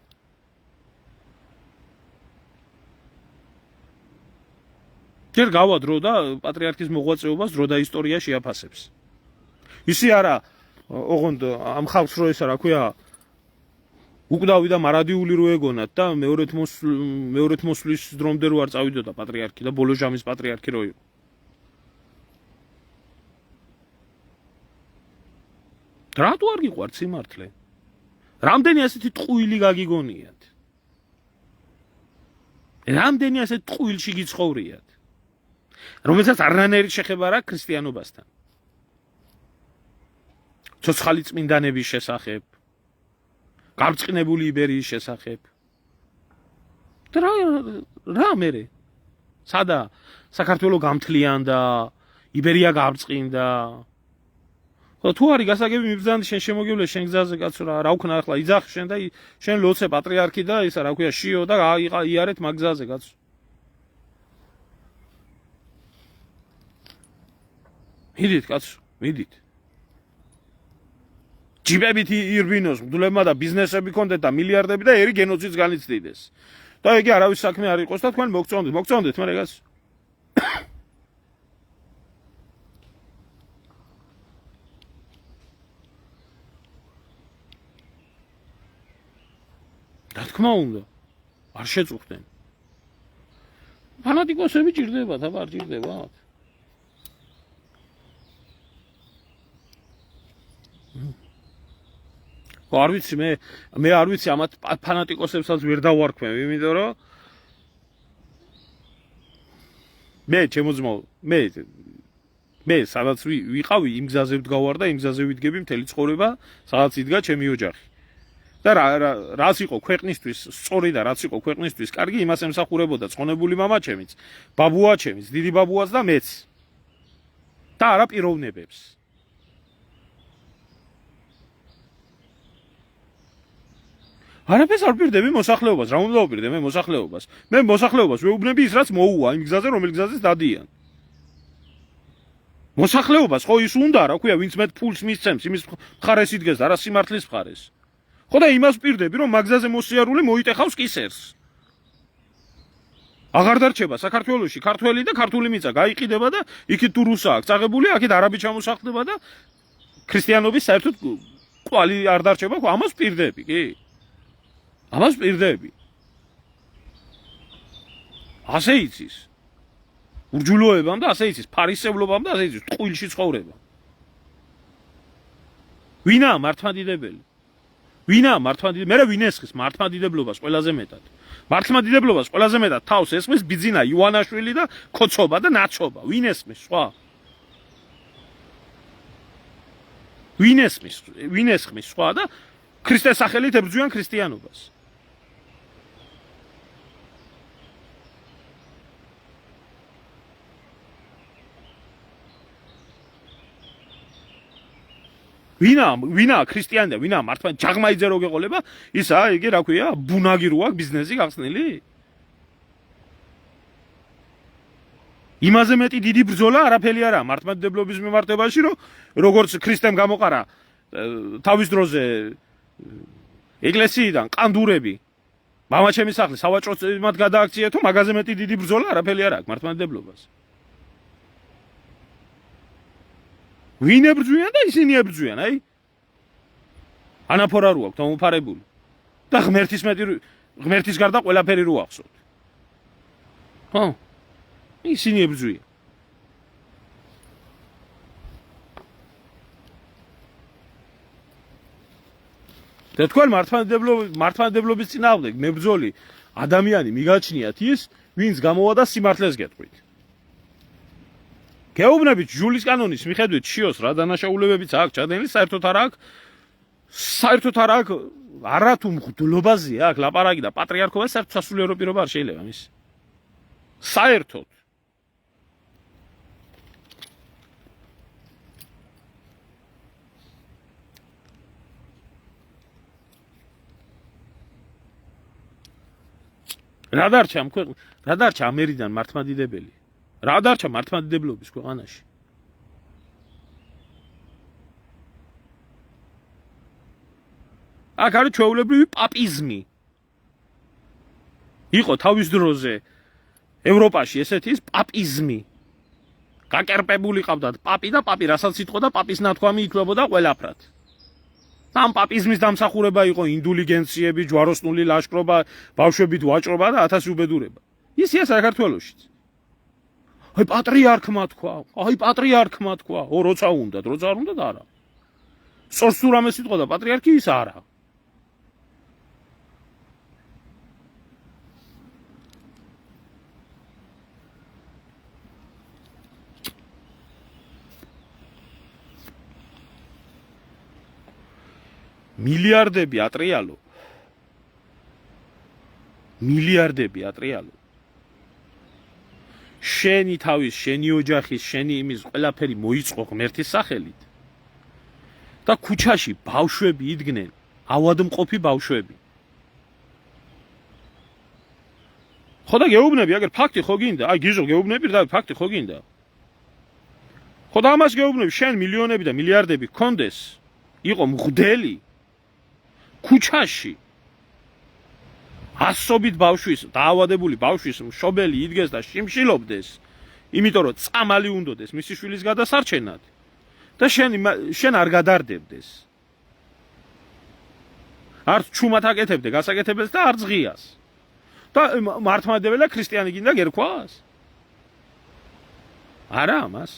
ჯერ გავა დრო და პატრიარქის მოღვაწეობას დრო და ისტორია შეაფასებს. ისი არა, ოღონდ ამ ხალხს რო ესა რა ქვია, უკვდავი და მარადიული რო ეგონათ და მეორედ მოსვლის დრომდე რო არ წავიდოდა პატრიარქი და ბოლო ჟამის პატრიარქი რო იყო. რატო არ გიყვართ სიმართლე? რამდენი ასეთი ტყუილი გაგიგონიათ? რამდენი ასეთ ტყუილში გიცხოვრიათ? რომელსაც არანაირი შეხება არ აქვს ქრისტიანობასთან. ცოცხალი წმინდანების შესახებ, გაბრწყინებული იბერიის შესახებ. რა მერე? სადა საქართველოს გამთლიანდა, იბერია გაბრწყინდა. ხო თუ არის გასაგები მიბრძანდი შენ შემოგივლე შენ გზაზე კაცო რა ვქნა ახლა იძახ შენ და შენ ლოცე პატრიარქი და ისა რა ქვია შიო და იარეთ მაგ გზაზე კაცო. მიდით კაცო, მიდით. ჯიბებით ირბინოს მდულებმა და ბიზნესები კონდეთ და მილიარდები და ერი გენოციდს განიცდიდეს. და იგი არავის საქმე არ იყოს და თქვენ მოგწონდეთ მე კაცო. რა თქმა უნდა, არ შეწუხდნენ. ფანატიკოსები ჭირდებათ, აბა არ ჭირდებათ. არ ვიცი მე არ ვიცი ამათ ფანატიკოსებსაც ვერ დავარქვენ, იმიტომ რომ მე ჩემო ძმაო, მე სადაც ვიყავი იმ გზაზე ვდგავარ და იმ გზაზე ვიდგები მთელი ცხოვრება, სადაც იდგა ჩემი ოჯახი. და რაც იყო ქვეყნისთვის სწორი და რაც იყო ქვეყნისთვის კარგი, იმას ემსახურებოდა ცხონებული მამაჩემიც, ბაბუაჩემიც, დიდი ბაბუაც და მეც. და არა პიროვნებებს. არაფერს არ პირდები მოსახლეობას, რა უნდა ვაპირდე მე მოსახლეობას? მე მოსახლეობას ვეუბნები ის რაც მოუვა იმ გზაზე, რომელ გზაზეც დადიან. მოსახლეობას ხო ის უნდა, რა ქვია, ვინც მეტ ფულს მისცემს, იმის მხარეს იდგეს და არა სიმართლის მხარეს. ხო და იმას პირდები, რომ მაგზაზე მოსიარული მოიტეხავს კისერს. აღარ დარჩება საქართველოში ქართველი და ქართული მიწა გაიყიდება და იქით თუ რუსა აქვს წაღებული, აქეთ არაბი ჩამოსახლდება და ქრისტიანობის საერთოდ კვალი არ დარჩება, ხო ამას პირდები, კი? ამას პირდები. ასე იცის. ურჯულოებამ და ასე იცის, ფარისევლობამ და ასე იცის, ტყუილში ცხოვრება. ვინაა მართლმადიდებელი? ვინაა მართლმადიდებელი? მე ვინ ესხის მართლმადიდებლობას ყველაზე მეტად? მართლმადიდებლობას ყველაზე მეტად თავს ესხმის ბიძინა ივანაშვილი და ქოცობა და ნაცობა. ვინ ესხმის სხვა? ვინ ესხმის სხვა და ქრისტეს სახელით ებრძვიან ქრისტიანობას? ვინა ქრისტიანი და ვინა მართლა ჯაღმაიძე რო გეყოლება, ისა იგი რა ქვია, ბუნაგი რო აქვს ბიზნესი გახსნილი? იმაზე მეტი დიდი ბრძოლა არაფერი არა მართლმადიდებლობის მიმართებაში, რომ როგორც ქრისტემ გამოყარა თავის დროზე ეკლესიიდან ყანდურები, მამაჩემის სახლი სავაჭრო მათ გადააქცია, თუ მაგაზე მეტი დიდი ბრძოლა არაფერი არა აქვს მართლმადიდებლობას. ვინ ებრძვიან და ისინი ებრძვიან, აი? ანაფორა რო აქვს, თამოფარებული. და ღმერთის გარდა ყველაფერი რო ახსოვთ. ხო? ისინი ებრძვიან. და თქვენ მართლმადიდებლობის წინააღმდეგ მებრძოლი ადამიანი მიგაჩნიათ ის, ვინც გამოვა და სიმართლეს გეტყვით. გეუბნებით ჯულის კანონის მიხედვით შიოს რა დანაშაულებებიც აქვს ჩადენილი, საერთოდ არ აქვს არა თუ მღვდლობაზია აქვს ლაპარაკი და პატრიარქობა საერთოდ სასულიერო პირობა არ შეიძლება მის. საერთოდ რა დარჩა ამერიდან მართლმადიდებელი? რა დარჩა მართლმადიდებლობის ქვეყანაში? აქ არის ჩვეულებრივი პაპიზმი. იყო თავის დროზე ევროპაში ესეთი ის პაპიზმი. გაკერპებული ყავდათ პაპი და პაპი რასაც იტყოდა პაპის ნათქვამი იქნებოდა ყველაფრად. ამ პაპიზმის დამსახურება იყო ინდულიგენციები, ჯვაროსნული ლაშქრობა, ბავშვებით ვაჭრობა და 1000 უბედურება. ისია საქართველოშიც. აი პატრიარქმა თქვა, როცა უნდათ, როცა არ უნდათ არა. სწორს თუ რამე სიტყვა და პატრიარქი ის არა. მილიარდები ატრიალო. შენი თავის, შენი ოჯახის, შენი იმის ყველაფერი მოიწყო ღმერთის სახელით. და ქუჩაში ბავშვები იდგნენ, ავადმყოფი ბავშვები. ხო და გეუბნები, აგერ ფაქტი ხო გინდა? აი გიჟო გეუბნები და ფაქტი ხო გინდა? ხო და ამას გეუბნები, შენ მილიონები და მილიარდები გქონდეს, იყო მღვდელი ქუჩაში ასობით ბავშვის, დაავადებული ბავშვის მშობელი იდგეს და შიმშილობდეს, იმიტომ რომ წამალი უნდოდეს მისი შვილის გადასარჩენად და შენ არ გადარდებდეს. არც ჩუმად აკეთებდე გასაკეთებელს და არც ღიას. და მართლმადიდებელი და ქრისტიანი გინდა გერქვას? არა ამას.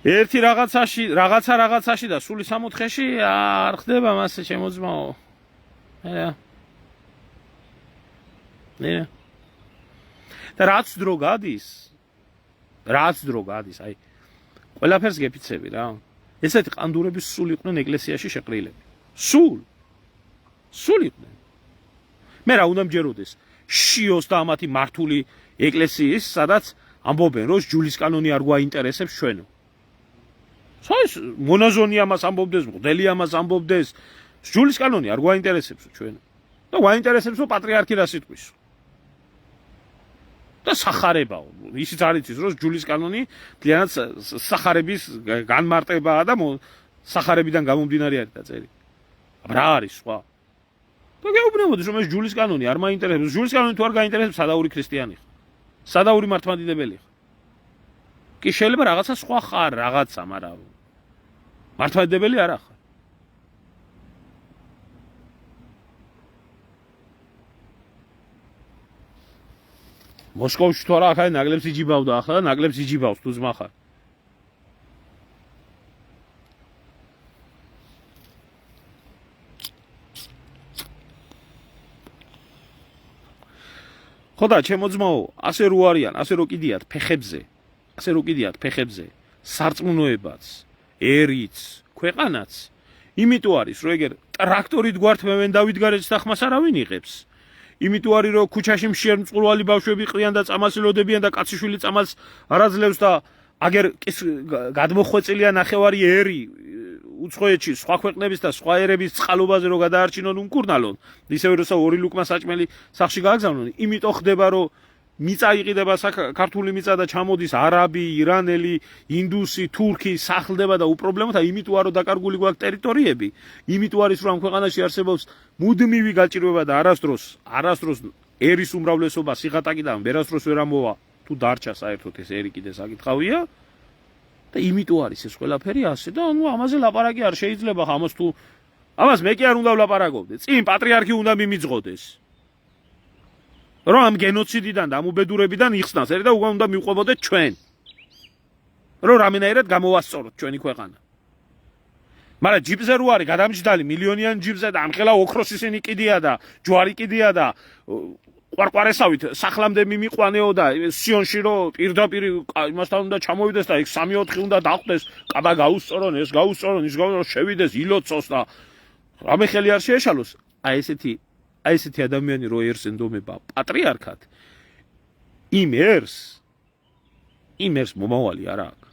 ერთი რაღაცაში და სული 64-ში არ ხდება მასე შემოძმაო. და რაც დრო გადის, აი ყველაფერს გეფიცები რა. ესეთი ყანდურების სულ იყვნენ ეკლესიაში შეყრილები. სულ იყვნენ. მე რა უნდა მჯეროდეს შიოს და ამათი მართული ეკლესიის, სადაც ამბობენ რომ ჯულის კანონი არ გვაინტერესებს ჩვენო. საერთოდ მონაზონი ამას ამბობდეს, მღვდელი ამას ამბობდეს, ჯულის კანონი არ გვაინტერესებს ჩვენ. და გვაინტერესებს რომ პატრიარქი რას იტყვის. და სახარებაო. ისიც არ იცის რომ ჯულის კანონი ძალიანაც სახარების განმარტებაა და სახარებიდან გამომდინარე არის დაწერილი. რა არის სხვა? და გეუბნებოდეს რომ ეს ჯულის კანონი არ მაინტერესებს. ჯულის კანონი თუ არ გაინტერესებს, სადაური ქრისტიანი ხარ. სადაური მართლმადიდებელი ხარ. კი შეიძლება რაღაცა სხვა ხარ, რაღაცა, მაგრამ მართლმადიდებელი არ ხარ. მოსკოვში თუ არა ახლა ნაგლებს იჯიბავდა, ახლა ნაგლებს იჯიბავს თუ ძმა ხარ. ხო და ჩემო ძმაო, ასე რო არიან, ასე რო კიდიათ ფეხებზე, სარწმუნოებაც, ერიც, ქვეყანაც, იმიტომ არის, რომ ეგერ ტრაქტორით გვართმევენ და ვიდგარეთ სახმას არავინ იღებს. იმიტომ არის, რომ ქუჩაში მშერმწყურვალი ბავშვები ყრიან და წამალს ელოდებიან და კაციშვილი წამალს არ აძლევს და აგერ გადმოხვეწილია ნახევარი ერი უცხოეთში სხვა ქვეყნების და სხვა ერების წყალობაზე რო გადაარჩინონ უმკურნალონ, ისევე როცა ორი ლუკმა საჭმელი სახში გააგზავნონ, იმიტომ ხდება, რომ მიწა იყიდება ქართული მიწა და ჩამოდის არაბი, ირანელი, ინდუსი, თურქი, სახლდება და უპრობლემოა, იმიტომ რომ დაკარგული გვაქვს ტერიტორიები, იმიტომ არის რომ ამ ქვეყანაში არსებობს მუდმივი გაჭირვება და არასდროს ერის უმრავლესობა სიღატაკიდან ვერასდროს ვერ ამოვა, თუ დარჩა საერთოდ ეს ერი კიდე საკითხავია. და იმიტომ არის ეს ყველაფერი ასე და ანუ ამაზე ლაპარაკი არ შეიძლება ხა ამას თუ ამას მე კი არ უნდა ვლაპარაკობდე წინ პატრიარქი უნდა მიმიძღოდეს რომ ამ გენოციდიდან და ამ უბედურებიდან იხსნას და უნდა მივყვებოდეთ ჩვენ რომ რამენაირად გამოვასწოროთ ჩვენი ქვეყანა მაგრამ ჯიპზე რო არის გადამჯდალი მილიონიან ჯიპზე და ამხელა ოქროს ისინი კიდია და ჯვარი კიდია და ყვარყვარესავით სახლამდე მიმიყვანეო და სიონში რო პირდაპირ იმასთან უნდა ჩამოვიდეს და იქ 3-4 უნდა დახვდეს ყაბა გაუსწორონ ეს გაუსწორონ ის გაუსწორონ შევიდეს ილოცოს და რამე ხელი არ შეეშალოს აი ესეთი ადამიანი რო ერს ენდომება პატრიარქად იმ ერს მომავალი არ აქვს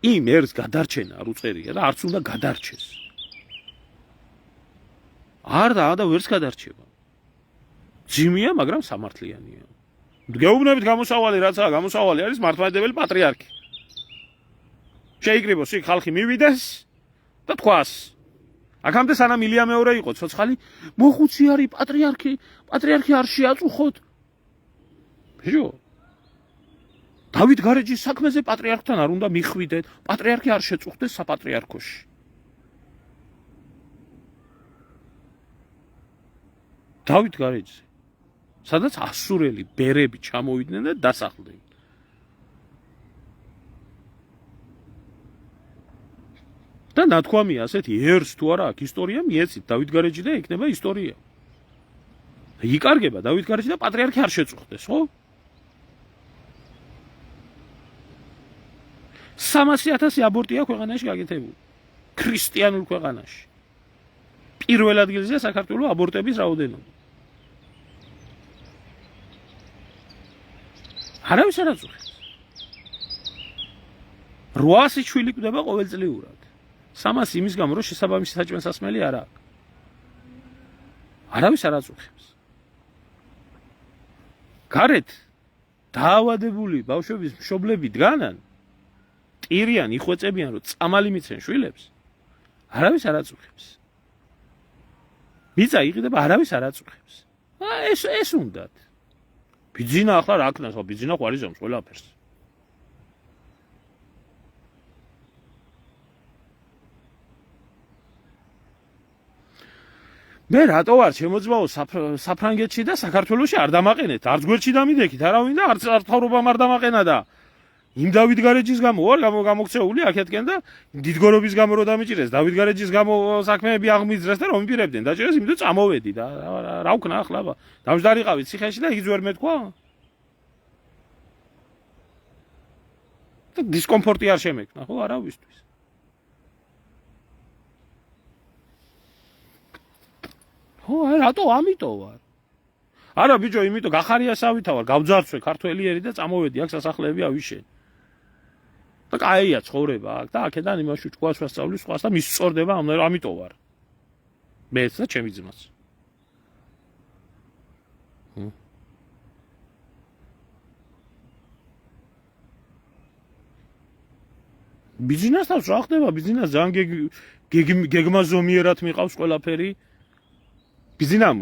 იმ ერს გადარჩენა არ უწერია და არც უნდა გადარჩეს არ და ვერც გადარჩება ძიმია მაგრამ სამართლიანია გეუბნებით გამოსავალი რაცაა გამოსავალი არის მართლმადიდებელი პატრიარქი შეიკრიბოს იქ ხალხი მივიდეს და თქვას აქამდე სანამ ილია მეორე იყო ცოცხალი მოხუცი არის პატრიარქი არ შეაწუხოთ ბიჭო დავით გარეჯის საქმეზე პატრიარქთან არ უნდა მიხვიდეთ პატრიარქი არ შეწუხდეს საპატრიარქოში დავით გარეჯზე სადაც ასურელი ბერები ჩამოვიდნენ და დასახლდნენ და ნათქვამია ასეთი ერს თუ არა აქვს ისტორია მიეცით დავით გარეჯი და იქნება ისტორია იკარგება დავით გარეჯი და პატრიარქი არ შეწუხდეს ხო 300,000 აბორტია ქვეყანაში გაკეთებული ქრისტიანულ ქვეყანაში პირველ ადგილზეა საქართველოს აბორტების რაოდენობა არავის არ აწუხებს 800 შვილი კვდება ყოველწლიურად 300 იმის გამო რომ შესაბამისი საჭმელსასმელი არ აქვს არავის არ აწუხებს გარეთ დაავადებული ბავშვების მშობლები დგანან ტირიან იხვეწებიან რომ წამალი მიცენ შვილებს არავის არ აწუხებს მიწა იყიდება არავის არ აწუხებს ეს უნდათ ბიძინა ახლა რა ქნას ხო ბიძინა ყარიზობს ყველაფერს მე რატო ვარ შემოძმაო საფრანგეთში და საქართველოში არ დამაყენეთ არც გვერდში დამიდექით არავინ და არც მთავრობამ არ დამაყენა და იმ დავით გარეჯის გამო ვარ გამოგცეული აქეთკენ და დიდგორობის გამო რო დამიჭირეს დავით გარეჯის გამო საქმეები აღმიძრეს და რომ იპირებდნენ დაჭერეს იმიტომ წამოვედი და რა ვქნა ახლა დამჯდარიყავით ციხეში და იგ ვერ მეთქვა და დისკომფორტი არ შემექნა ხო არავისთვის ხო რატო ამიტომ ვარ არა ბიჭო იმიტომ გახარიასავითა ვარ გავძარცვე ქართველიერი და წამოვედი აქ სასახლეები ავიშენ და კაია ცხოვრება აქ და აქედან იმაში ჭკუას ვასწავლის სხვას და მისწორდება ამიტომ ვარ მეც და ჩემი ძმაც ბიზნესს რა ხდება ბიზნეს ძალიან გეგმაზომიერად მიყავს ყველაფერი ბიზნესამ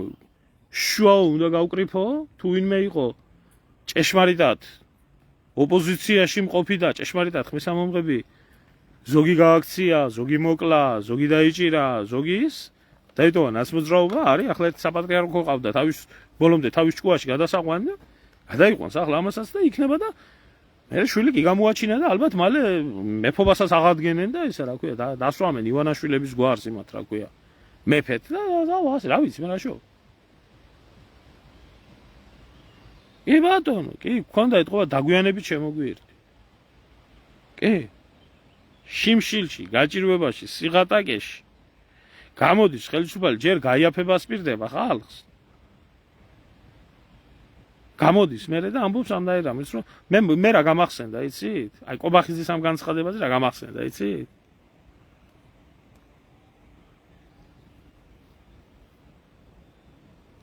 შუა უნდა გავკრიფო თუ ვინმე იყო ჭეშმარიტად ოპოზიციაში მყოფი და ჭეშმარიტად ხმისამომღები ზოგი გააქცია, ზოგი მოკლა, ზოგი დაიჭირა, ზოგის დაიტოვა ნაცმოძრაობა არის ახლა ერთ საპატრიარქო ყავდა თავის ბოლომდე თავის ჭკუაში გადასაყვანი და გადაიყვანს ახლა ამასაც და იქნება და მე შვილი კი გამოაჩინა და ალბათ მალე მეფობასაც აღადგენენ და ისა რა ქვია დასვამენ ივანაშვილების გვარს იმათ რა ქვია მეფეთ და ასე რა ვიცი მე რა შო კი ბატონო კი გქონდა ეთყობა დაგვიანებით შემოგვიერთდი კი შიმშილში გაჭირვებაში სიღატაკეში გამოდის ხელისუფალი ჯერ გაიაფებას პირდება ხალხს გამოდის მერე და ამბობს ამდაერ ამის რომ მე რა გამახსენდა იცით აი კობახიძის ამ განცხადებაზე რა გამახსენდა იცით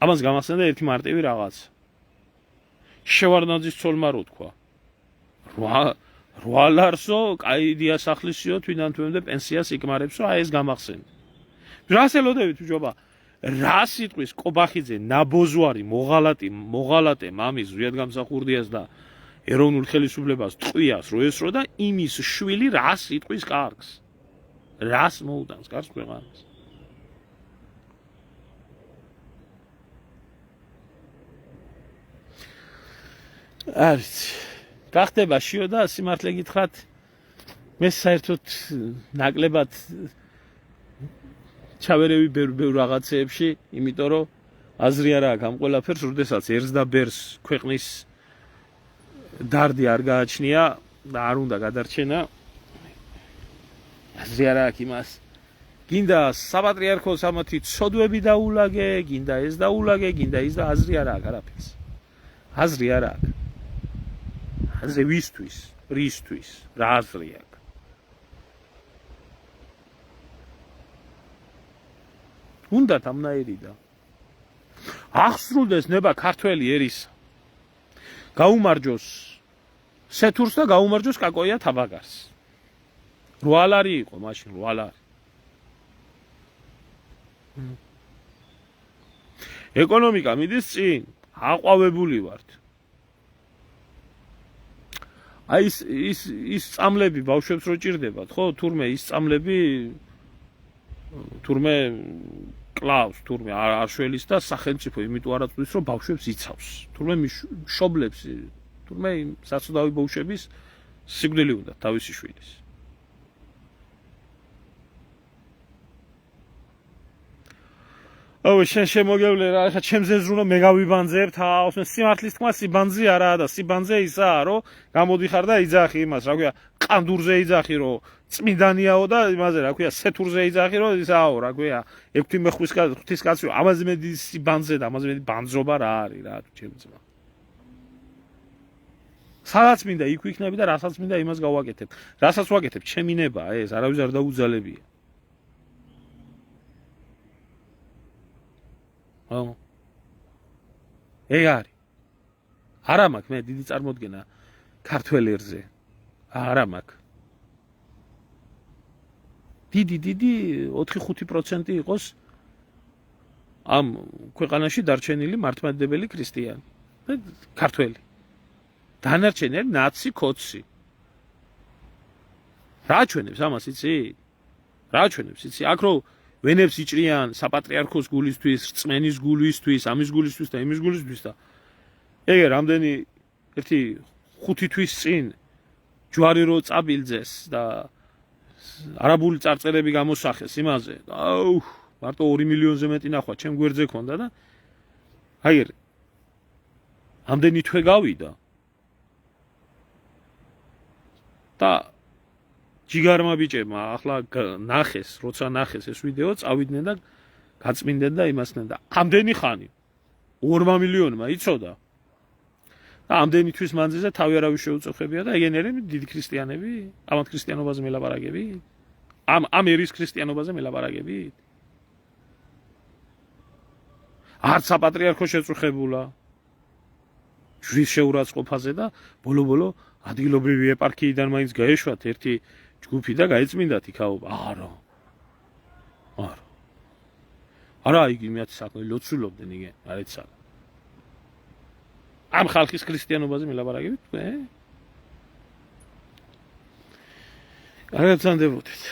ამას გამახსენდა ერთი მარტივი რაღაც შევარდნაძის ცოლმა რო თქვა 8 ლარსო კაი დიასახლისიო თვიდან თვემდე პენსიას იკმარებსო აი ეს გამახსენდა რას ელოდებით ბიჭობა რა სიტყვის კობახიძე ნაბოზვარი მოღალატე მამის ზვიადგამსახურდიას და ეროვნულ ხელისუფლებას ტყვიას რო ესრო და იმის შვილი რას იტყვის კარგს. რას მოუდანს კარგს ქვეყანას. არის გახდება შიო და სიმართლე გითხრათ მე საერთოდ ნაკლებად ჩავერევი ბევრ რაღაცეებში, იმიტომ რომ აზრი არ აქვს ამ ყველაფერს, როდესაც ერს და ბერს ქვეყნის დარდი არ გააჩნია და არ უნდა გადარჩენა. აზრი არ აქვს იმას. გინდა საპატრიარქოს ამათი ცოდვები დაულაგე, გინდა ეს დაულაგე, გინდა ის და აზრი არ აქვს არაფერს. აზრი არ აქვს. აზრი ვისთვის, რისთვის, რა აზრი აქვს. უნდათ ამნაირი და აღსრულდეს ნება ქართველი ერის. გაუმარჯოს სეთურს და გაუმარჯოს კაკოია თაბაგარს. რვალარი იყო მაშინ რვალარი. ეკონომიკა მიდის წინ, აყვავებული ვართ. აი ის წამლები ბავშვებს რო ჭირდებათ, ხო? თურმე ის წამლები თურმე კლავს, თურმე არ შველის და სახელმწიფო იმიტომ არ აწვდის, რომ ბავშვებს იცავს. თურმე მშობლებს, თურმე საცოდავი ბავშვების სიკვდილი უნდა თავისი შვილის. ო შენ შემოგევლე რა, ხა ჩემზე ზრუნო მე გავიბანძებ თავს, სიმართლის თქმა სიბანძე არაა და სიბანძე ისაა, რომ გამოდიხარ და იძახი იმას, რა ქვია, ყანდურზე იძახი, რომ წმინდანიაო და იმაზე რა ქვია, სეთურზე იძახი, რომ ისაო, რა ქვია, ექვთიმე ღვთისკაცო, ამაზე მეტი სიბანძე და ამაზე მეტი ბანძრობა რა არის რა თუ ჩემი ძმა. სადაც მინდა იქ ვიქნები და რასაც მინდა იმას გავაკეთებ. რასაც ვაკეთებ, ჩემი ნებაა ეს, არავის არ დაუძალებია. ო ეგ არის. არა მაქვს მე დიდი წარმოდგენა ქართველ ერზე. არა მაქვს. დიდი 4-5% იყოს ამ ქვეყანაში დარჩენილი მართლმადიდებელი ქრისტიანი. ქართველი. დანარჩენელი ნაცი კოცი. რა ჩვენებს ამას იცი? რა ჩვენებს იცი? აქ რო ვენებს იჭრიან საპატრიარქოს გულისთვის, რწმენის გულისთვის, ამის გულისთვის და იმის გულისთვის და ეგ რამდენი 1-5 თვის წინ ჯვარი რო წაბილძეს და არაბული წარწერები გამოსახეს იმაზე. აუ, მარტო 2 მილიონზე მეტი ნახვა ჩემ გვერდზე ქონდა და აი ამდენი თვე გავიდა. და ჯიგარმა ბიჭებმა ახლა ნახეს, როცა ნახეს ეს ვიდეო, წავიდნენ და გაწმინდნენ და იმასდნენ და ამდენი ხანი 2 მილიონმა იცოდა. და ამდენი თვის მანძილზე თავი არავის შეუწევხებია და ეგენერი დიდი ქრისტიანები, ამათ ქრისტიანობაზე მელაპარაკები? ამ ერის ქრისტიანობაზე მელაპარაკები? არც საპატრიარქო შეწუხებულა. ჯვრის შეურაცხყოფაზე და ბოლო ადგილობრივი ეპარქიიდან მაინც გაეშვათ ერთი ჯგუფი და გაიწმინდათ იქაობა. არა, იგი მეც საქმე ლოცულობდნენ იგი, არ ეცა. ამ ხალხის ქრისტიანობაზე მელაპარაკებით, კარგად ზანდებოდეთ.